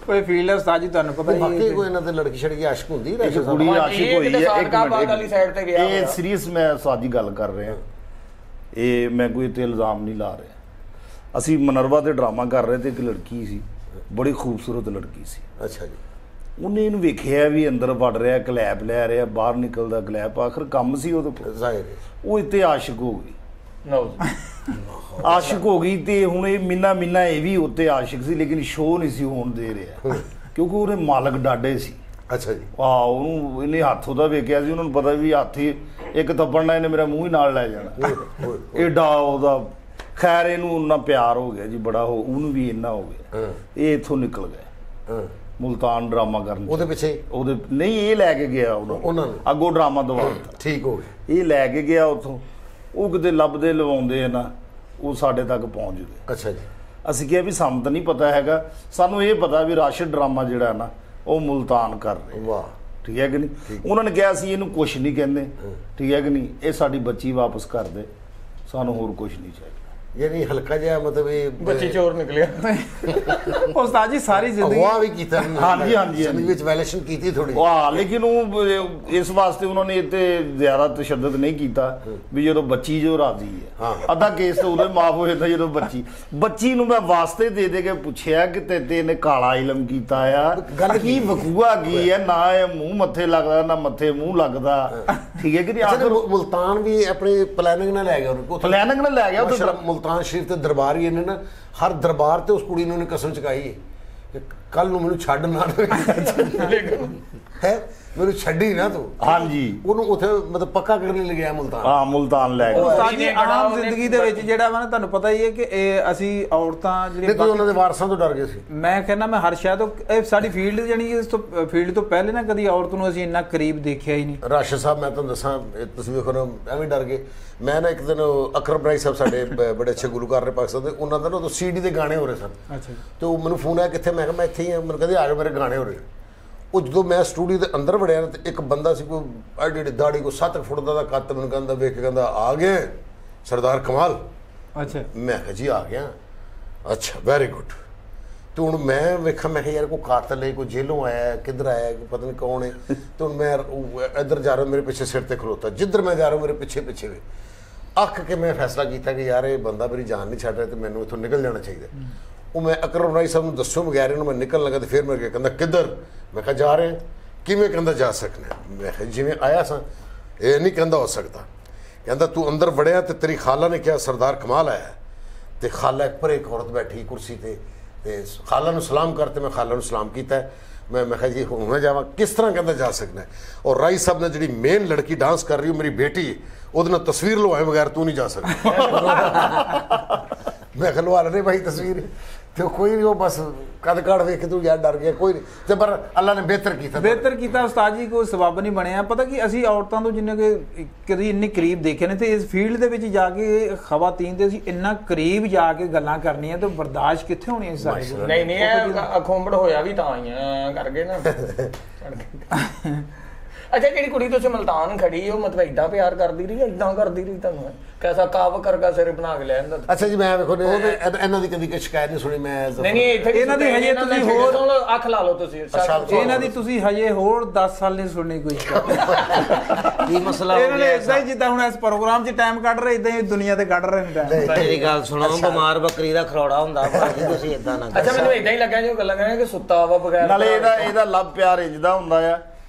ਕੋਈ ਫੀਲਡ ਉਸਤਾਦ ਜੀ ਤੁਹਾਨੂੰ ਪਤਾ ਬਾਕੀ ਕੋਈ ਇਹਨਾਂ ਤੇ ਲੜਕੀ ਛੜਕੀ ਆਸ਼ਕ ਹੁੰਦੀ ਇੱਕ ਕੁੜੀ ਆਸ਼ਿਕ ਹੋਈ ਹੈ। ਵਾਲੀ ਸਾਈਡ ਤੇ ਗਿਆ ਇਹ ਸੀਰੀਅਸ ਮੈਂ ਸਾਦੀ ਗੱਲ ਕਰ ਰਿਹਾ, ਇਹ ਮੈਂ ਕੋਈ ਤੇ ਇਲਜ਼ਾਮ ਨਹੀਂ ਲਾ ਰਿਹਾ। ਅਸੀਂ ਮਨਰਵਾ ਤੇ ਡਰਾਮਾ ਕਰ ਰਹੇ ਤੇ ਇੱਕ ਲੜਕੀ ਸੀ, ਬੜੀ ਖੂਬਸੂਰਤ ਲੜਕੀ ਸੀ। ਅੱਛਾ ਜੀ। ਉਹਨੇ ਇਹਨੂੰ ਵੇਖਿਆ ਵੀ ਅੰਦਰ ਵੜ ਰਿਹਾ, ਕਲੈਪ ਲੈ ਰਿਹਾ, ਬਾਹਰ ਨਿਕਲਦਾ ਕਲੈਪ, ਆਖਰ ਕੰਮ ਸੀ ਉਹਦੇ ਕੋਲ, ਜ਼ਾਹਿਰ ਉਹ ਇੱਥੇ ਆਸ਼ਿਕ ਹੋ ਗਈ। ਆਸ਼ਿਕ ਹੋ ਗਈ ਤੇ ਹੁਣ ਇਹ ਮੀਨਾ ਇਹ ਵੀ ਉੱਤੇ ਆਸ਼ਿਕ ਸੀ, ਲੇਕਿਨ ਸ਼ੋਅ ਨਹੀਂ ਸੀ ਹੋਣ ਦੇ ਰਿਹਾ ਕਿਉਂਕਿ ਉਹਦੇ ਮਾਲਕ ਡਾਡੇ ਸੀ। ਅੱਛਾ ਜੀ। ਉਹਨੂੰ ਇਹਨੇ ਹੱਥ ਉਹਦਾ ਵੇਖਿਆ ਸੀ, ਉਹਨਾਂ ਨੂੰ ਪਤਾ ਵੀ ਹੱਥ ਹੀ ਇੱਕ ਥੱਪੜ ਨਾਲ ਇਹਨੇ ਮੇਰਾ ਮੂੰਹ ਹੀ ਨਾਲ ਲੈ ਜਾਣਾ, ਏਡਾ ਉਹਦਾ। ਖੈਰ ਇਹਨੂੰ ਉਹਨਾਂ ਪਿਆਰ ਹੋ ਗਿਆ ਜੀ ਬੜਾ, ਉਹਨੂੰ ਵੀ ਇੰਨਾ ਹੋ ਗਿਆ, ਇਹ ਇੱਥੋਂ ਨਿਕਲ ਗਏ ਮੁਲਤਾਨ ਡਰਾਮਾ ਕਰਨ। ਉਹਦੇ ਪਿੱਛੇ ਉਹਦੇ ਨਹੀਂ, ਇਹ ਲੈ ਕੇ ਗਿਆ ਉਹਨਾਂ ਨੂੰ ਅੱਗੋਂ ਡਰਾਮਾ ਦਵਾਤਾ। ਠੀਕ ਹੋ ਗਿਆ। ਇਹ ਲੈ ਕੇ ਗਿਆ ਉੱਥੋਂ, ਉਹ ਕਿਤੇ ਲੱਭਦੇ ਲਵਾਉਂਦੇ ਨਾ ਉਹ ਸਾਡੇ ਤੱਕ ਪਹੁੰਚ ਗਏ। ਅੱਛਾ ਜੀ। ਅਸੀਂ ਕਿਹਾ ਵੀ ਸਾਨੂੰ ਤਾਂ ਨਹੀਂ ਪਤਾ ਹੈਗਾ, ਸਾਨੂੰ ਇਹ ਪਤਾ ਵੀ ਰਾਸ਼ਦ ਡਰਾਮਾ ਜਿਹੜਾ ਨਾ ਉਹ ਮੁਲਤਾਨ ਕਰ ਰਹੇ। ਵਾਹ। ਠੀਕ ਹੈ ਕਿ ਨਹੀਂ? ਉਹਨਾਂ ਨੇ ਕਿਹਾ ਸੀ ਇਹਨੂੰ ਕੁਛ ਨਹੀਂ ਕਹਿੰਦੇ, ਠੀਕ ਹੈ ਕਿ ਨਹੀਂ, ਇਹ ਸਾਡੀ ਬੱਚੀ ਵਾਪਸ ਕਰ ਦੇ, ਸਾਨੂੰ ਹੋਰ ਕੁਛ ਨਹੀਂ ਚਾਹੀਦਾ। ਯਾਨੀ ਹਲਕਾ ਜਿਹਾ ਮਤਲਬ ਇਹ ਬੱਚੀ ਚੋਰ ਨਿਕਲਿਆ। ਉਸਤਾਦ ਜੀ ਸਾਰੀ ਜ਼ਿੰਦਗੀ ਅਗਵਾ ਵੀ ਕੀਤਾ। ਹਾਂਜੀ, ਹਾਂਜੀ, ਜ਼ਿੰਦਗੀ ਵਿੱਚ ਵਾਇਲੇਸ਼ਨ ਕੀਤੀ ਥੋੜੀ। ਵਾਹ, ਲੇਕਿਨ ਉਹ ਇਸ ਵਾਸਤੇ ਉਹਨਾਂ ਨੇ ਇੱਥੇ ਜ਼ਿਆਦਾ ਤਸ਼ੱਦਦ ਨਹੀਂ ਕੀਤਾ ਵੀ ਜਦੋਂ ਬੱਚੀ ਜੋ ਰਾਜ਼ੀ ਹੈ। ਅੱਧਾ ਕੇਸ ਤਾਂ ਉਦੋਂ ਮਾਫ ਹੋ ਜਾਂਦਾ ਜਦੋਂ ਬੱਚੀ ਨੂੰ ਮੈਂ ਵਾਸਤੇ ਦੇ ਕੇ ਪੁੱਛਿਆ ਕਿ ਤੇ ਇਹਨੇ ਕਾਲਾ ਇਲਮ ਕੀਤਾ ਆ, ਗੱਲ ਕੀ ਵਕੂਆ ਕੀ ਹੈ, ਨਾ ਇਹ ਮੂੰਹ ਮੱਥੇ ਲੱਗਦਾ ਨਾ ਮੱਥੇ ਮੂੰਹ ਲੱਗਦਾ, ਠੀਕ ਹੈ ਕਿ ਨਹੀਂ? ਆਖਰ ਮੁਲਤਾਨ ਵੀ ਆਪਣੀ ਪਲੈਨਿੰਗ ਨਾਲ ਲੈ ਗਿਆ ਉਹਨੂੰ, ਪਲੈਨਿੰਗ ਨਾਲ ਲੈ ਗਿਆ ਉੱਥੇ। ਮੁਲਤਾਨ ਸ਼ਰੀਫ ਤੇ ਦਰਬਾਰ ਹੀ ਇਹਨੇ ਨਾ, ਹਰ ਦਰਬਾਰ ਤੇ ਉਸ ਕੁੜੀ ਨੂੰ ਉਹਨੇ ਕਸਮ ਚੁਕਾਈ ਹੈ ਕਿ ਕੱਲ ਨੂੰ ਮੈਨੂੰ ਛੱਡ ਨਾ ਹੈ, ਮੈਨੂੰ ਛੱਡੀ ਨਾ ਤੂੰ। ਹਾਂਜੀ, ਉਹਨੂੰ ਉੱਥੇ ਮਤਲਬ ਪੱਕਾ ਕਰਨ ਲਈ ਗਿਆ ਮੁਲਤਾਨ। ਹਾਂ, ਮੁਲਤਾਨ ਲੈ ਗਿਆ। ਉਸਤਾਦ ਜੀ ਆਮ ਜ਼ਿੰਦਗੀ ਦੇ ਵਿੱਚ ਜਿਹੜਾ ਵਾ ਨਾ ਤੁਹਾਨੂੰ ਪਤਾ ਹੀ ਹੈ ਕਿ ਇਹ ਅਸੀਂ ਔਰਤਾਂ ਜਿਹੜੇ ਉਹਨਾਂ ਦੇ ਵਾਰਸਾਂ ਤੋਂ ਡਰ ਗਏ ਸੀ। ਮੈਂ ਕਹਿੰਦਾ ਮੈਂ ਹਰ ਸ਼ਾਇਦ ਇਹ ਸਾਡੀ ਫੀਲਡ ਜਾਨੀ ਇਸ ਤੋਂ ਫੀਲਡ ਤੋਂ ਪਹਿਲੇ ਨਾ ਕਦੀ ਔਰਤ ਨੂੰ ਅਸੀਂ ਇੰਨਾ ਕਰੀਬ ਦੇਖਿਆ ਹੀ ਨਹੀਂ। ਰਾਸ਼ਦ ਸਾਹਿਬ ਮੈਂ ਤੁਹਾਨੂੰ ਦੱਸਾਂ, ਤੁਸੀਂ ਵੇਖੋ ਨਾ ਐਵੇਂ ਡਰ ਗਏ। ਮੈਂ ਨਾ ਇੱਕ ਦਿਨ ਅਕਰਮ ਰਾਈ ਸਾਹਿਬ ਸਾਡੇ ਬੜੇ ਅੱਛੇ ਗੁਲੂਕਾਰ ਨੇ ਪਾਕਿਸਤਾਨ ਦੇ, ਉਹਨਾਂ ਦਾ ਨਾ ਉਦੋਂ CD ਦੇ ਗਾਣੇ ਹੋ ਰਹੇ ਸਨ। ਅੱਛਾ। ਤੇ ਉਹ ਮੈਨੂੰ ਫੋਨ ਆਇਆ ਕਿੱਥੇ, ਮੈਂ ਕਿਹਾ ਮੈਂ ਇੱਥੇ ਹੀ ਹਾਂ। ਮੈਨੂੰ ਕਹਿੰਦੇ ਆ ਜਾਓ ਮੇਰੇ ਗਾਣੇ ਹੋ ਰਹੇ। ਉਹ ਜਦੋਂ ਮੈਂ ਸਟੂਡੀਓ ਦੇ ਅੰਦਰ ਵੜਿਆ ਨਾ ਤੇ ਇੱਕ ਬੰਦਾ ਸੀ, ਕੋਈ ਐਡੀ ਦਾੜੀ, ਕੋਈ 7 ਫੁੱਟ ਦਾ ਕੱਦ, ਮੈਨੂੰ ਕਹਿੰਦਾ ਵੇਖ ਕੇ ਕਹਿੰਦਾ ਆ ਗਏ ਸਰਦਾਰ ਕਮਾਲ। ਅੱਛਾ। ਮੈਂ ਕਿਹਾ ਜੀ ਆ ਗਿਆ। ਅੱਛਾ, ਵੈਰੀ ਗੁੱਡ। ਤੇ ਹੁਣ ਮੈਂ ਵੇਖਾਂ, ਮੈਂ ਕਿਹਾ ਯਾਰ ਕੋਈ ਕਾਤਲ ਹੈ, ਕੋਈ ਜੇਲੋਂ ਆਇਆ, ਕਿੱਧਰ ਆਇਆ, ਪਤਾ ਨਹੀਂ ਕੌਣ ਹੈ। ਤੇ ਹੁਣ ਮੈਂ ਇੱਧਰ ਜਾ ਰਿਹਾ, ਮੇਰੇ ਪਿੱਛੇ ਸਿਰ ਤੇ ਖਲੋਤਾ, ਜਿੱਧਰ ਮੈਂ ਜਾ ਰਿਹਾ ਮੇਰੇ ਪਿੱਛੇ ਵੇ। ਅੱਕ ਕੇ ਮੈਂ ਫੈਸਲਾ ਕੀਤਾ ਕਿ ਯਾਰ ਇਹ ਬੰਦਾ ਮੇਰੀ ਜਾਨ ਨਹੀਂ ਛੱਡ ਰਿਹਾ ਤੇ ਮੈਨੂੰ ਇੱਥੋਂ ਨਿਕਲ ਜਾਣਾ ਚਾਹੀਦਾ। ਉਹ ਮੈਂ ਅਕਰਮ ਰਾਈ ਸਾਹਿਬ ਨੂੰ ਦੱਸੋ ਬਗੈਰ ਇਹਨੂੰ ਮੈਂ ਨਿਕਲਣ ਲੱਗਾ ਤੇ ਫਿਰ ਮੇਰੇ ਕਹਿੰਦਾ ਕਿੱਧਰ? ਮੈਂ ਕਿਹਾ ਜਾ ਰਹੇ। ਕਿਵੇਂ? ਕਹਿੰਦਾ ਜਾ ਸਕਣਾ। ਮੈਂ ਕਿਹਾ ਜਿਵੇਂ ਆਇਆ ਸਾਂ, ਇਹ ਨਹੀਂ ਕਹਿੰਦਾ ਹੋ ਸਕਦਾ। कहता तू अंदर वड़िया तो तेरी खाला ने कहा सरदार कमाल आया, तो खाला पर एक औरत बैठी कुर्सी ते खाला नूं सलाम करते, मैं खाला नूं सलाम किया, मैं कहा जी हूँ मैं जावा, किस तरह कहता जा सकना है। और राई साहब ने जी मेन लड़की डांस कर रही हो मेरी बेटी, वो तस्वीर लवाए बगैर तू नहीं जा सकता। मैं लवा ले भाई तस्वीर, तो कोई नहीं, वो बस कद काड़ वेख तू यार डर गया, कोई नहीं, तो पर अल्लाह ने बेहतर किया उस्ताद जी, कोई सबब नहीं बनया। पता कि ਅਸੀਂ ਔਰਤਾਂ ਤੋਂ ਜਿੰਨੇ ਕਿ ਕਦੀ ਇੰਨੇ ਕਰੀਬ ਦੇਖੇ ਨੇ, ਤੇ ਇਸ ਫੀਲਡ ਦੇ ਵਿੱਚ ਜਾ ਕੇ ਖਵਾਤੀਨ ਦੇ ਅਸੀਂ ਇੰਨਾ ਕਰੀਬ ਜਾ ਕੇ ਗੱਲਾਂ ਕਰਨੀਆਂ ਤੇ ਬਰਦਾਸ਼ਤ ਕਿੱਥੇ ਹੋਣੀ ਹੈ ਸਾਡੇ ਕੋਲ। ਨਹੀਂ ਇਹ ਅਖੋਂਬੜ ਹੋਇਆ ਵੀ ਤਾਂ ਆਈਆਂ ਕਰਕੇ ਨਾ। ਅੱਛਾ ਜਿਹੜੀ ਕੁੜੀ ਤੁਸੀਂ ਮਲਤਾਨ ਖੜੀ ਉਹ ਮਤਲਬ ਏਦਾਂ ਪਿਆਰ ਕਰਦੀ ਰਹੀ, ਏਦਾਂ ਕਰਦੀ ਰਹੀ ਤੁਹਾਨੂੰ, कैसा काव करगा सिर बना के ले आंदा। अच्छा जी मैं देखो ਇਹਨਾਂ ਦੀ ਕਦੀ ਸ਼ਿਕਾਇਤ ਨਹੀਂ ਸੁਣੀ ਮੈਂ। ਨਹੀਂ ਇੱਥੇ ਇਹਨਾਂ ਦੀ ਹਜੇ ਤੁਸੀਂ ਹੋਰ ਅੱਖ ਲਾ ਲਓ ਤੁਸੀਂ, ਇਹਨਾਂ ਦੀ ਤੁਸੀਂ ਹਜੇ ਹੋਰ 10 ਸਾਲ ਨਹੀਂ ਸੁਣਨੀ ਕੋਈ ਸ਼ਿਕਾਇਤ। ਕੀ ਮਸਲਾ ਹੋ ਇਹਨਾਂ ਨੇ ਇਦਾਂ ਹੀ ਜਿੱਦਾਂ ਹੁਣ ਇਸ ਪ੍ਰੋਗਰਾਮ 'ਚ ਟਾਈਮ ਕੱਢ ਰਹੇ, ਇਦਾਂ ਹੀ ਦੁਨੀਆ ਤੇ ਕੱਢ ਰਹੇ ਨੇ ਟਾਈਮ। ਮੇਰੀ ਗੱਲ ਸੁਣੋ, ਬਿਮਾਰ ਬੱਕਰੀ ਦਾ ਖਰੋੜਾ ਹੁੰਦਾ ਭਾਜੀ, ਤੁਸੀਂ ਇਦਾਂ ਨਾ। ਅੱਛਾ ਮੈਨੂੰ ਇਦਾਂ ਹੀ ਲੱਗਿਆ ਜੋ ਗੱਲਾਂ ਕਰਾਂ ਕਿ ਸੁੱਤਾ ਵਾ ਬਗੈਰ। ਨਾਲੇ ਇਹਦਾ ਲਵ ਪਿਆਰ ਇੰਜਦਾ ਹੁੰਦਾ ਆ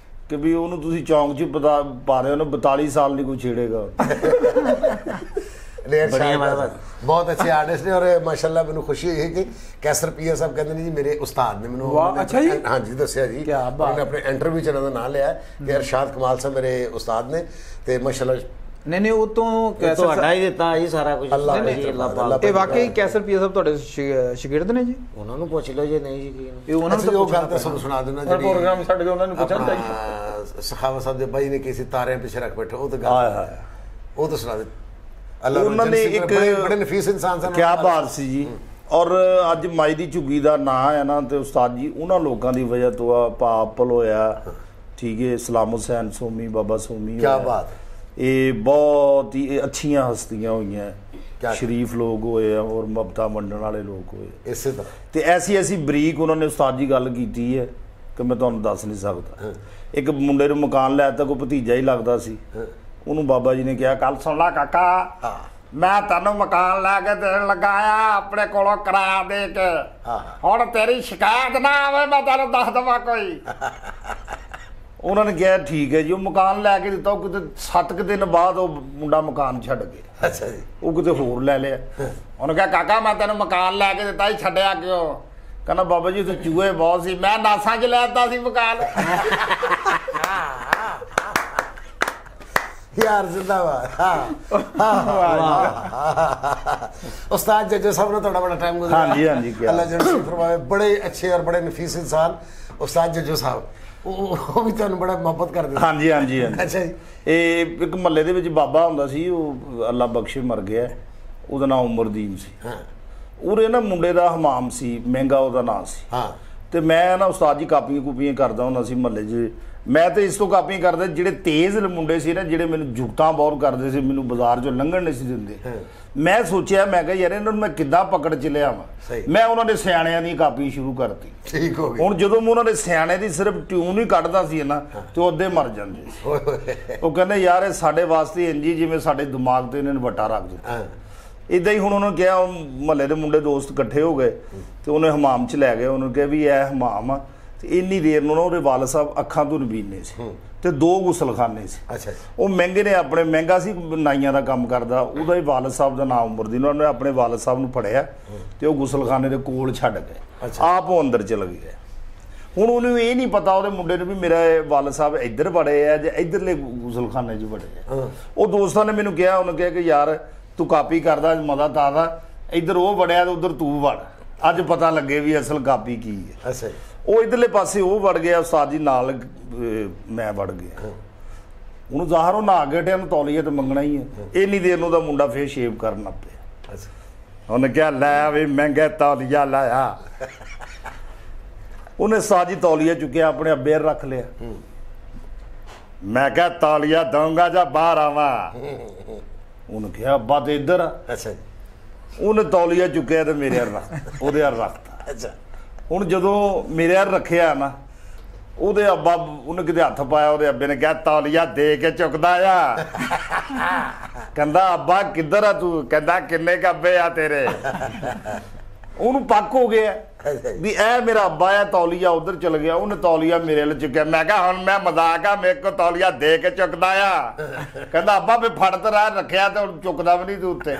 ਕਿ ਵੀ ਉਹਨੂੰ ਤੁਸੀਂ ਚੌਂਕ 'ਚ ਪਾ ਰਹੇ ਹੋ, 42 ਸਾਲ ਨਹੀਂ ਕੋਈ ਛੇੜੇਗਾ। बहुत अच्छे आर्टिस्ट ने, और माशाल्लाह मैंने खुशी हुई है कि कैसर पिया साहब कहते हैं जी मेरे उस्ताद ने मैंने, अच्छा जी, हाँ जी दसिया जी, उन्होंने अपने इंटरव्यू च इन्हों का नाम लिया कि अरशाद कमाल साहब मेरे उस्ताद ने, तो माशाल्लाह नहीं ਉਹ ਤੋਂ ਤੁਹਾਡਾ ਹੀ ਦਿੱਤਾ ਜੀ ਸਾਰਾ ਕੁਝ। ਅੱਲਾਹ ਇਹ ਵਾਕਈ ਕੈਸਰ ਪੀਆ ਸਾਹਿਬ ਤੁਹਾਡੇ ਸ਼ਾਗਿਰਦ ਨੇ ਜੀ? ਉਹਨਾਂ ਨੂੰ ਪੁੱਛ ਲਓ ਜੇ ਨਹੀਂ ਯਕੀਨ। ਇਹ ਉਹਨਾਂ ਨੂੰ ਉਹ ਗੱਲ ਤਾਂ ਤੁਹਾਨੂੰ ਸੁਣਾ ਦੇਣਾ ਜਿਹੜੀ ਪ੍ਰੋਗਰਾਮ ਛੱਡ ਕੇ ਉਹਨਾਂ ਨੂੰ ਪੁੱਛਣਾ ਚਾਹੀਦਾ। ਸਖਾਵਤ ਸਾਹਿਬ ਦੇ ਬਾਈ ਨੇ ਕਿਸੇ ਤਾਰਿਆਂ ਪਿੱਛੇ ਰੱਖ ਬੈਠੇ, ਉਹ ਤਾਂ ਗੱਲ ਉਹ ਤਾਂ ਸੁਣਾ ਦੇ। ਉਹਨਾਂ ਨੇ ਇੱਕ ਬੜੇ ਨਫੀਸ ਇਨਸਾਨ ਸਨ, ਕਿਆ ਬਾਤ ਸੀ ਜੀ। ਔਰ ਅੱਜ ਮਾਈ ਦੀ ਝੁੱਗੀ ਦਾ ਨਾਂ ਹੈ ਨਾ, ਤੇ ਉਸਤਾਦ ਜੀ ਉਹਨਾਂ ਲੋਕਾਂ ਦੀ ਵਜ੍ਹਾ ਤੋਂ ਆ ਪਾਪਲ ਹੋਇਆ, ਠੀਕ ਹੈ, ਸਲਾਮ ਹੁਸੈਨ ਸੋਮੀ, ਬਾਬਾ ਸੋਮੀ, ਕਿਆ ਬਾਤ, ਇਹ ਬਹੁਤ ਹੀ ਅੱਛੀਆਂ ਹਸਤੀਆਂ ਹੋਈਆਂ, ਸ਼ਰੀਫ ਲੋਕ ਹੋਏ ਆ, ਔਰ ਮਮਤਾ ਵੰਡਣ ਵਾਲੇ ਲੋਕ ਹੋਏ ਇਸੇ ਤਰ੍ਹਾਂ। ਤੇ ਐਸੀ ਬਰੀਕ ਉਹਨਾਂ ਨੇ ਉਸਤਾਦ ਜੀ ਗੱਲ ਕੀਤੀ ਹੈ ਕਿ ਮੈਂ ਤੁਹਾਨੂੰ ਦੱਸ ਨਹੀਂ ਸਕਦਾ। ਇੱਕ ਮੁੰਡੇ ਨੂੰ ਮਕਾਨ ਲੈ ਤਾ, ਕੋਈ ਭਤੀਜਾ ਹੀ ਲੱਗਦਾ ਸੀ, ਉਹਨੂੰ ਬਾਬਾ ਜੀ ਨੇ ਕਿਹਾ ਕੱਲ ਸੁਣ ਲਾ ਕਾਕਾ, ਮੈਂ ਤੈਨੂੰ ਮਕਾਨ ਲੈ ਕੇ ਦੇਣ ਲੱਗਾ ਆ ਆਪਣੇ ਕੋਲੋਂ ਕਿਰਾਇਆ ਦੇ ਕੇ, ਹੁਣ ਤੇਰੀ ਸ਼ਿਕਾਇਤ ਨਾ ਆਵੇ ਮੈਂ ਤੈਨੂੰ ਦੱਸ ਦਵਾਂ ਕੋਈ। ਉਹਨਾਂ ਨੇ ਕਿਹਾ ਠੀਕ ਹੈ ਜੀ। ਉਹ ਮਕਾਨ ਲੈ ਕੇ ਦਿੱਤਾ, ਉਹ ਕਿਤੇ 7 ਦਿਨ ਬਾਅਦ ਉਹ ਮੁੰਡਾ ਮਕਾਨ ਛੱਡ ਗਿਆ। ਅੱਛਾ ਜੀ, ਉਹ ਕਿਤੇ ਹੋਰ ਲੈ ਲਿਆ। ਉਹਨੇ ਕਿਹਾ ਕਾਕਾ ਮੈਂ ਤੈਨੂੰ ਮਕਾਨ ਲੈ ਕੇ ਦਿੱਤਾ ਸੀ, ਛੱਡਿਆ ਕਿਉਂ? ਕਹਿੰਦਾ ਬਾਬਾ ਜੀ ਉੱਥੇ ਚੂਹੇ ਬਹੁਤ ਸੀ, ਮੈਂ ਨਾਸਾਂ 'ਚ ਲੈ ਦਿੱਤਾ ਸੀ ਮਕਾਨ। यार जिंदाबाद। उस्ताद जज साहब ने थोड़ा बड़ा टाइम गुजारा। हाँ जी हाँ जी, अल्लाह जन्नत फरमाए, बड़े अच्छे और बड़े नफीस इंसान उस्ताद जज साहब, ਉਹ ਵੀ ਤੁਹਾਨੂੰ ਬੜਾ ਮੁਹੱਬਤ ਕਰਦੇ। ਹਾਂਜੀ ਹਾਂਜੀ ਹਾਂਜੀ। ਅੱਛਾ ਜੀ। ਇਹ ਇੱਕ ਮਹੱਲੇ ਦੇ ਵਿੱਚ ਬਾਬਾ ਹੁੰਦਾ ਸੀ, ਉਹ ਅੱਲਾ ਬਖਸ਼ੇ ਮਰ ਗਿਆ, ਉਹਦਾ ਨਾਮ ਉਮਰਦੀਨ ਸੀ। ਹਾਂ, ਉਹਦੇ ਨਾ ਮੁੰਡੇ ਦਾ ਹਮਾਮ ਸੀ, ਮਹਿੰਗਾ ਉਹਦਾ ਨਾਂ ਸੀ। ਹਾਂ, ਤੇ ਮੈਂ ਨਾ ਉਸਤਾਦ ਜੀ ਕਾਪੀਆਂ ਕੂਪੀਆਂ ਕਰਦਾ ਹੁੰਦਾ ਸੀ ਮਹੱਲੇ 'ਚ। ਮੈਂ ਤੇ ਇਸ ਤੋਂ ਕਾਪੀਆਂ ਕਰਦਾ, ਜਿਹੜੇ ਤੇਜ਼ ਮੁੰਡੇ ਸੀ ਨਾ, ਜਿਹੜੇ ਮੈਨੂੰ ਜੁਗਤਾਂ ਬਹੁਤ ਕਰਦੇ ਸੀ, ਮੈਨੂੰ ਬਾਜ਼ਾਰ 'ਚੋਂ ਲੰਘਣ ਨਹੀਂ ਸੀ ਦਿੰਦੇ। ਮੈਂ ਸੋਚਿਆ, ਮੈਂ ਕਿਹਾ ਯਾਰ ਇਹਨਾਂ ਨੂੰ ਮੈਂ ਕਿੱਦਾਂ ਪਕੜ 'ਚ ਲਿਆਵਾਂ। ਮੈਂ ਉਹਨਾਂ ਦੇ ਸਿਆਣਿਆਂ ਦੀ ਕਾਪੀ ਸ਼ੁਰੂ ਕਰਤੀ। ਠੀਕ ਹੋ ਗਿਆ। ਹੁਣ ਜਦੋਂ ਮੈਂ ਉਹਨਾਂ ਦੇ ਸਿਆਣੇ ਦੀ ਸਿਰਫ ਟਿਊਨ ਹੀ ਕੱਢਦਾ ਸੀ ਨਾ, ਤੇ ਉਹ ਅੱਧੇ ਮਰ ਜਾਂਦੇ ਸੀ। ਉਹ ਕਹਿੰਦੇ ਯਾਰ ਇਹ ਸਾਡੇ ਵਾਸਤੇ ਇੰਜੀ ਜਿਵੇਂ ਸਾਡੇ ਦਿਮਾਗ ਤੇ ਇਹਨਾਂ ਨੇ ਵੱਟਾ ਰੱਖ ਦਿੱਤਾ। ਇੱਦਾਂ ਹੀ ਹੁਣ ਉਹਨਾਂ ਨੂੰ ਕਿਹਾ, ਮਹੱਲੇ ਦੇ ਮੁੰਡੇ ਦੋਸਤ ਇਕੱਠੇ ਹੋ ਗਏ ਤੇ ਉਹਨੇ ਹਮਾਮ 'ਚ ਲੈ ਗਏ। ਉਹਨੂੰ ਕਿਹਾ ਵੀ ਇਹ ਹਮਾਮ ਆ। ਤੇ ਇੰਨੀ ਦੇਰ ਨੂੰ ਨਾ ਉਹਦੇ ਵਾਲਦ ਸਾਹਿਬ ਅੱਖਾਂ ਤੋਂ ਨਬੀਨੇ ਸੀ ਤੇ 2 ਗੁਸਲਖਾਨੇ ਸੀ। ਅੱਛਾ। ਉਹ ਮਹਿੰਗੇ ਨੇ ਆਪਣੇ, ਮਹਿੰਗਾ ਸੀ ਨਾਈਆਂ ਦਾ ਕੰਮ ਕਰਦਾ, ਉਹਦਾ ਹੀ ਵਾਲਦ ਸਾਹਿਬ ਦਾ ਨਾਮ ਉਮਰਦੀਨ। ਉਹਨਾਂ ਨੇ ਆਪਣੇ ਵਾਲਦ ਸਾਹਿਬ ਨੂੰ ਫੜਿਆ ਤੇ ਉਹ ਗੁਸਲਖਾਨੇ ਦੇ ਕੋਲ ਛੱਡ ਗਏ, ਆਪ ਉਹ ਅੰਦਰ ਚਲੇ ਗਏ। ਹੁਣ ਉਹਨੂੰ ਇਹ ਨਹੀਂ ਪਤਾ ਉਹਦੇ ਮੁੰਡੇ ਨੂੰ ਵੀ ਮੇਰਾ ਵਾਲਦ ਸਾਹਿਬ ਇੱਧਰ ਵੜੇ ਆ ਜਾਂ ਇੱਧਰਲੇ ਗੁਸਲਖਾਨੇ 'ਚ ਵੜੇ ਆ। ਉਹ ਦੋਸਤਾਂ ਨੇ ਮੈਨੂੰ ਕਿਹਾ, ਉਹਨੇ ਕਿਹਾ ਕਿ ਯਾਰ ਤੂੰ ਕਾਪੀ ਕਰਦਾ ਮਜ਼ਾ ਤਾਂ ਆਦਾ, ਇੱਧਰ ਉਹ ਵੜਿਆ ਤੇ ਉੱਧਰ ਤੂੰ ਵੜ, ਅੱਜ ਪਤਾ ਲੱਗੇ ਵੀ ਅਸਲ ਕਾਪੀ ਕੀ ਹੈ। ਅੱਛਾ। ਉਹ ਇੱਧਰਲੇ ਪਾਸੇ ਉਹ ਵੜ ਗਿਆ ਉਸਤਾਦ ਜੀ ਨਾਲ, ਮੈਂ ਵੜ ਗਿਆ। ਉਹਨੂੰ ਜ਼ਾਹਰ ਉਹ ਨਹਾ ਕੇ ਹਟਿਆ, ਨੂੰ ਤੌਲੀਆ ਤੇ ਮੰਗਣਾ ਹੀ ਹੈ। ਇੰਨੀ ਦੇਰ ਨੂੰ ਉਹਦਾ ਮੁੰਡਾ ਫੇਰ ਸ਼ੇਵ ਕਰਨ ਲੱਗ ਪਿਆ। ਉਹਨੇ ਕਿਹਾ ਲੈ ਵੀ ਮਹਿੰਗਾ ਤੌਲੀਆ ਲਾਇਆ। ਉਹਨੇ ਉਸਤਾਦ ਜੀ ਤੌਲੀਆ ਚੁੱਕਿਆ, ਆਪਣੇ ਅੱਬੇ ਰੱਖ ਲਿਆ। ਮੈਂ ਕਿਹਾ ਤੌਲੀਆ ਦਊਂਗਾ ਜਾਂ ਬਾਹਰ ਆਵਾਂ? ਉਹਨੇ ਕਿਹਾ ਅੱਬਾ ਤੇ ਇੱਧਰ ਆ। ਅੱਛਾ। ਉਹਨੇ ਤੌਲੀਆ ਚੁੱਕਿਆ ਤੇ ਮੇਰੇ ਉਹਦੇ ਹੱਥ ਰੱਖਤਾ। ਅੱਛਾ। ਹੁਣ ਜਦੋਂ ਮੇਰੇ ਹੱਥ ਰੱਖਿਆ ਨਾ, ਉਹਦੇ ਅੱਬਾ, ਉਹਨੇ ਕਿਤੇ ਹੱਥ ਪਾਇਆ, ਉਹਦੇ ਅੱਬੇ ਨੇ ਕਿਹਾ ਤੌਲੀਆ ਦੇ ਕੇ ਚੁੱਕਦਾ ਆ। ਕਹਿੰਦਾ ਅੱਬਾ ਕਿੱਧਰ ਆ ਤੂੰ? ਕਹਿੰਦਾ ਕਿੰਨੇ ਕੁ ਅੱਬੇ ਆ ਤੇਰੇ? ਉਹਨੂੰ ਪੱਕ ਹੋ ਗਿਆ। ਵੀ ਇਹ ਮੇਰਾ ਅੱਬਾ ਹੈ, ਤੌਲੀਆ ਉਧਰ ਚਲ ਗਿਆ, ਉਹਨੇ ਤੌਲੀਆ ਮੇਰੇ ਵੱਲ ਚੁੱਕਿਆ। ਮੈਂ ਕਿਹਾ ਹੁਣ ਮੈਂ ਮਜ਼ਾਕ ਆ, ਮੇਰੇ ਕੋ ਤੌਲੀਆ ਦੇ ਕੇ ਚੁੱਕਦਾ ਆ। ਕਹਿੰਦਾ ਅੱਬਾ ਵੀ ਫੜ ਤੇ ਰਾਹ ਰੱਖਿਆ ਤੇ ਹੁਣ ਚੁੱਕਦਾ ਵੀ ਨਹੀਂ ਤੂੰ ਉੱਤੇ।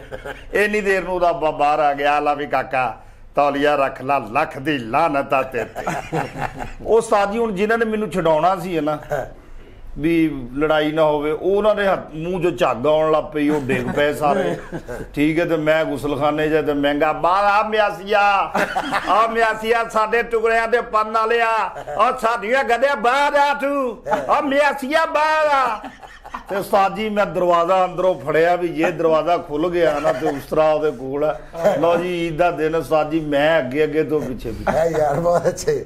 ਇੰਨੀ ਦੇਰ ਨੂੰ ਉਹਦਾ ਅੱਬਾ ਬਾਹਰ ਆ ਗਿਆ, ਲਾ ਵੀ ਕਾਕਾ ਤੌਲੀਆ ਰੱਖ ਲਾ, ਲੱਖ ਦੀ ਲਾਨਤ ਆ ਤੇਰੇ ਤੇ। ਉਹ ਉਸਤਾਦ ਜੀ ਹੁਣ ਜਿਨ੍ਹਾਂ ਨੇ ਮੈਨੂੰ ਛਡਾਉਣਾ ਸੀ ਨਾ ਵੀ ਲੜਾਈ ਨਾ ਹੋਵੇ, ਉਹਨਾਂ ਦੇ ਮੂੰਹ ਚੋਂ ਝੱਗ ਆਉਣ ਲੱਗ ਪਈ, ਉਹ ਡਿੱਗ ਪਏ ਸਾਰੇ। ਠੀਕ ਹੈ, ਤੇ ਮੈਂ ਗੁਸਲਖਾਨੇ ਜਾ ਤੇ ਮਹਿੰਗਾ ਬਾਹਰ ਆ ਮਿਆਸੀਆ ਸਾਡੇ ਟੁਕੜਿਆਂ ਦੇ ਪੰਨ ਵਾਲਿਆ, ਔਰ ਸਾਡੀਆਂ ਗੱਡੀਆਂ ਬਾਹਰ ਆ ਤੂੰ, ਔਰ ਮਿਆਸੀਆ ਬਾਹਰ ਆ। ਤੇ ਉਸਤਾਦ ਜੀ ਮੈਂ ਦਰਵਾਜ਼ਾ ਅੰਦਰੋਂ ਫੜਿਆ ਵੀ ਜੇ ਦਰਵਾਜ਼ਾ ਖੁੱਲ ਗਿਆ ਨਾ ਤੇ ਉਸ ਤਰ੍ਹਾਂ ਉਹਦੇ ਕੋਲ ਲਓ ਜੀ ਈਦ ਦਾ ਦਿਨ ਉਸਤਾਦ ਜੀ ਮੈਂ ਅੱਗੇ ਤੋਂ ਪਿੱਛੇ ਯਾਰ ਬਹੁਤ ਅੱਛੇ,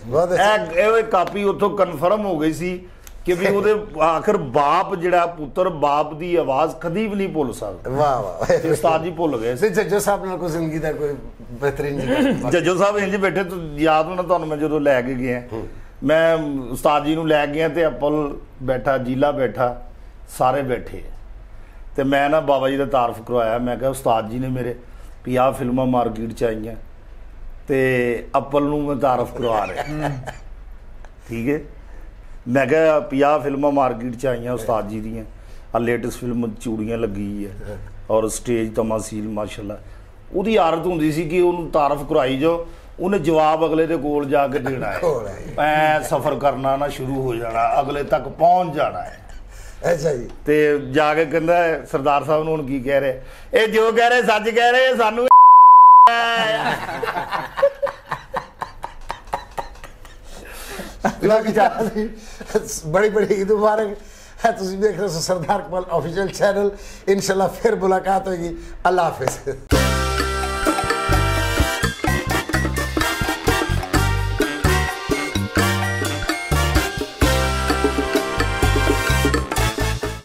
ਬਹੁਤ ਅੱਛੇ। ਇਹ ਕਾਪੀ ਉੱਥੋਂ ਕਨਫਰਮ ਹੋ ਗਈ ਸੀ ਕਿ ਵੀ ਉਹਦੇ ਆਖਰ ਬਾਪ ਜਿਹੜਾ ਪੁੱਤਰ ਬਾਪ ਦੀ ਆਵਾਜ਼ ਕਦੀ ਵੀ ਨਹੀਂ ਭੁੱਲ ਸਕਦਾ। ਵਾਹ ਵਾਹ, ਤੇ ਉਸਤਾਦ ਜੀ ਭੁੱਲ ਗਏ ਸੀ। ਜੱਜੋ ਸਾਹਿਬ ਨਾਲ ਕੋਈ ਜ਼ਿੰਦਗੀ ਦਾ ਕੋਈ ਬਿਹਤਰੀਨ ਜ਼ਿਕਰ? ਜੱਜੋ ਸਾਹਿਬ ਇੰਜ ਬੈਠੇ, ਯਾਦ ਹੋਣਾ ਤੁਹਾਨੂੰ ਮੈਂ ਜਦੋਂ ਲੈ ਕੇ ਗਿਆ, ਮੈਂ ਉਸਤਾਦ ਜੀ ਨੂੰ ਲੈ ਗਿਆ ਤੇ ਅੱਪਲ ਬੈਠਾ, ਜੀਲਾ ਬੈਠਾ, ਸਾਰੇ ਬੈਠੇ ਤੇ ਮੈਂ ਨਾ ਬਾਬਾ ਜੀ ਦਾ ਤਾਰਫ ਕਰਵਾਇਆ। ਮੈਂ ਕਿਹਾ ਉਸਤਾਦ ਜੀ ਨੇ ਮੇਰੇ 50 ਫਿਲਮਾਂ ਮਾਰਕੀਟ 'ਚ ਆਈਆਂ ਤੇ ਅੱਪਲ ਨੂੰ ਮੈਂ ਤਾਰਫ ਕਰਵਾ ਰਿਹਾ। ਠੀਕ ਹੈ, ਮੈਂ ਕਿਹਾ 50 ਫਿਲਮਾਂ ਮਾਰਕੀਟ 'ਚ ਆਈਆਂ ਉਸਤਾਦ ਜੀ ਦੀਆਂ, ਆ ਲੇਟੈਸਟ ਫਿਲਮ ਚੂੜੀਆਂ ਲੱਗੀ ਹੈ ਔਰ ਸਟੇਜ ਤਮਾਸੀਲ ਮਾਸ਼ਾਅੱਲਾ। ਉਹਦੀ ਆਦਤ ਹੁੰਦੀ ਸੀ ਕਿ ਉਹਨੂੰ ਤਾਰਫ ਕਰਵਾਈ ਜਾਓ, ਉਹਨੇ ਜਵਾਬ ਅਗਲੇ ਦੇ ਕੋਲ ਜਾ ਕੇ ਦੇਣਾ ਹੈ। ਐ ਸਫ਼ਰ ਕਰਨਾ ਨਾ ਸ਼ੁਰੂ ਹੋ ਜਾਣਾ, ਅਗਲੇ ਤੱਕ ਪਹੁੰਚ ਜਾਣਾ ਹੈ। ਅੱਛਾ ਜੀ। ਤੇ ਜਾ ਕੇ ਕਹਿੰਦਾ ਸਰਦਾਰ ਸਾਹਿਬ ਨੂੰ ਹੁਣ ਕੀ ਕਹਿ ਰਹੇ, ਇਹ ਜੋ ਕਹਿ ਰਹੇ ਸੱਚ ਕਹਿ ਰਹੇ, ਸਾਨੂੰ बड़ी बड़ी ईद मुबारक है। तुम देख रहे हो सरदार कमाल ऑफिशियल चैनल। इंशाल्लाह फिर मुलाकात होगी। अल्लाह हाफिज।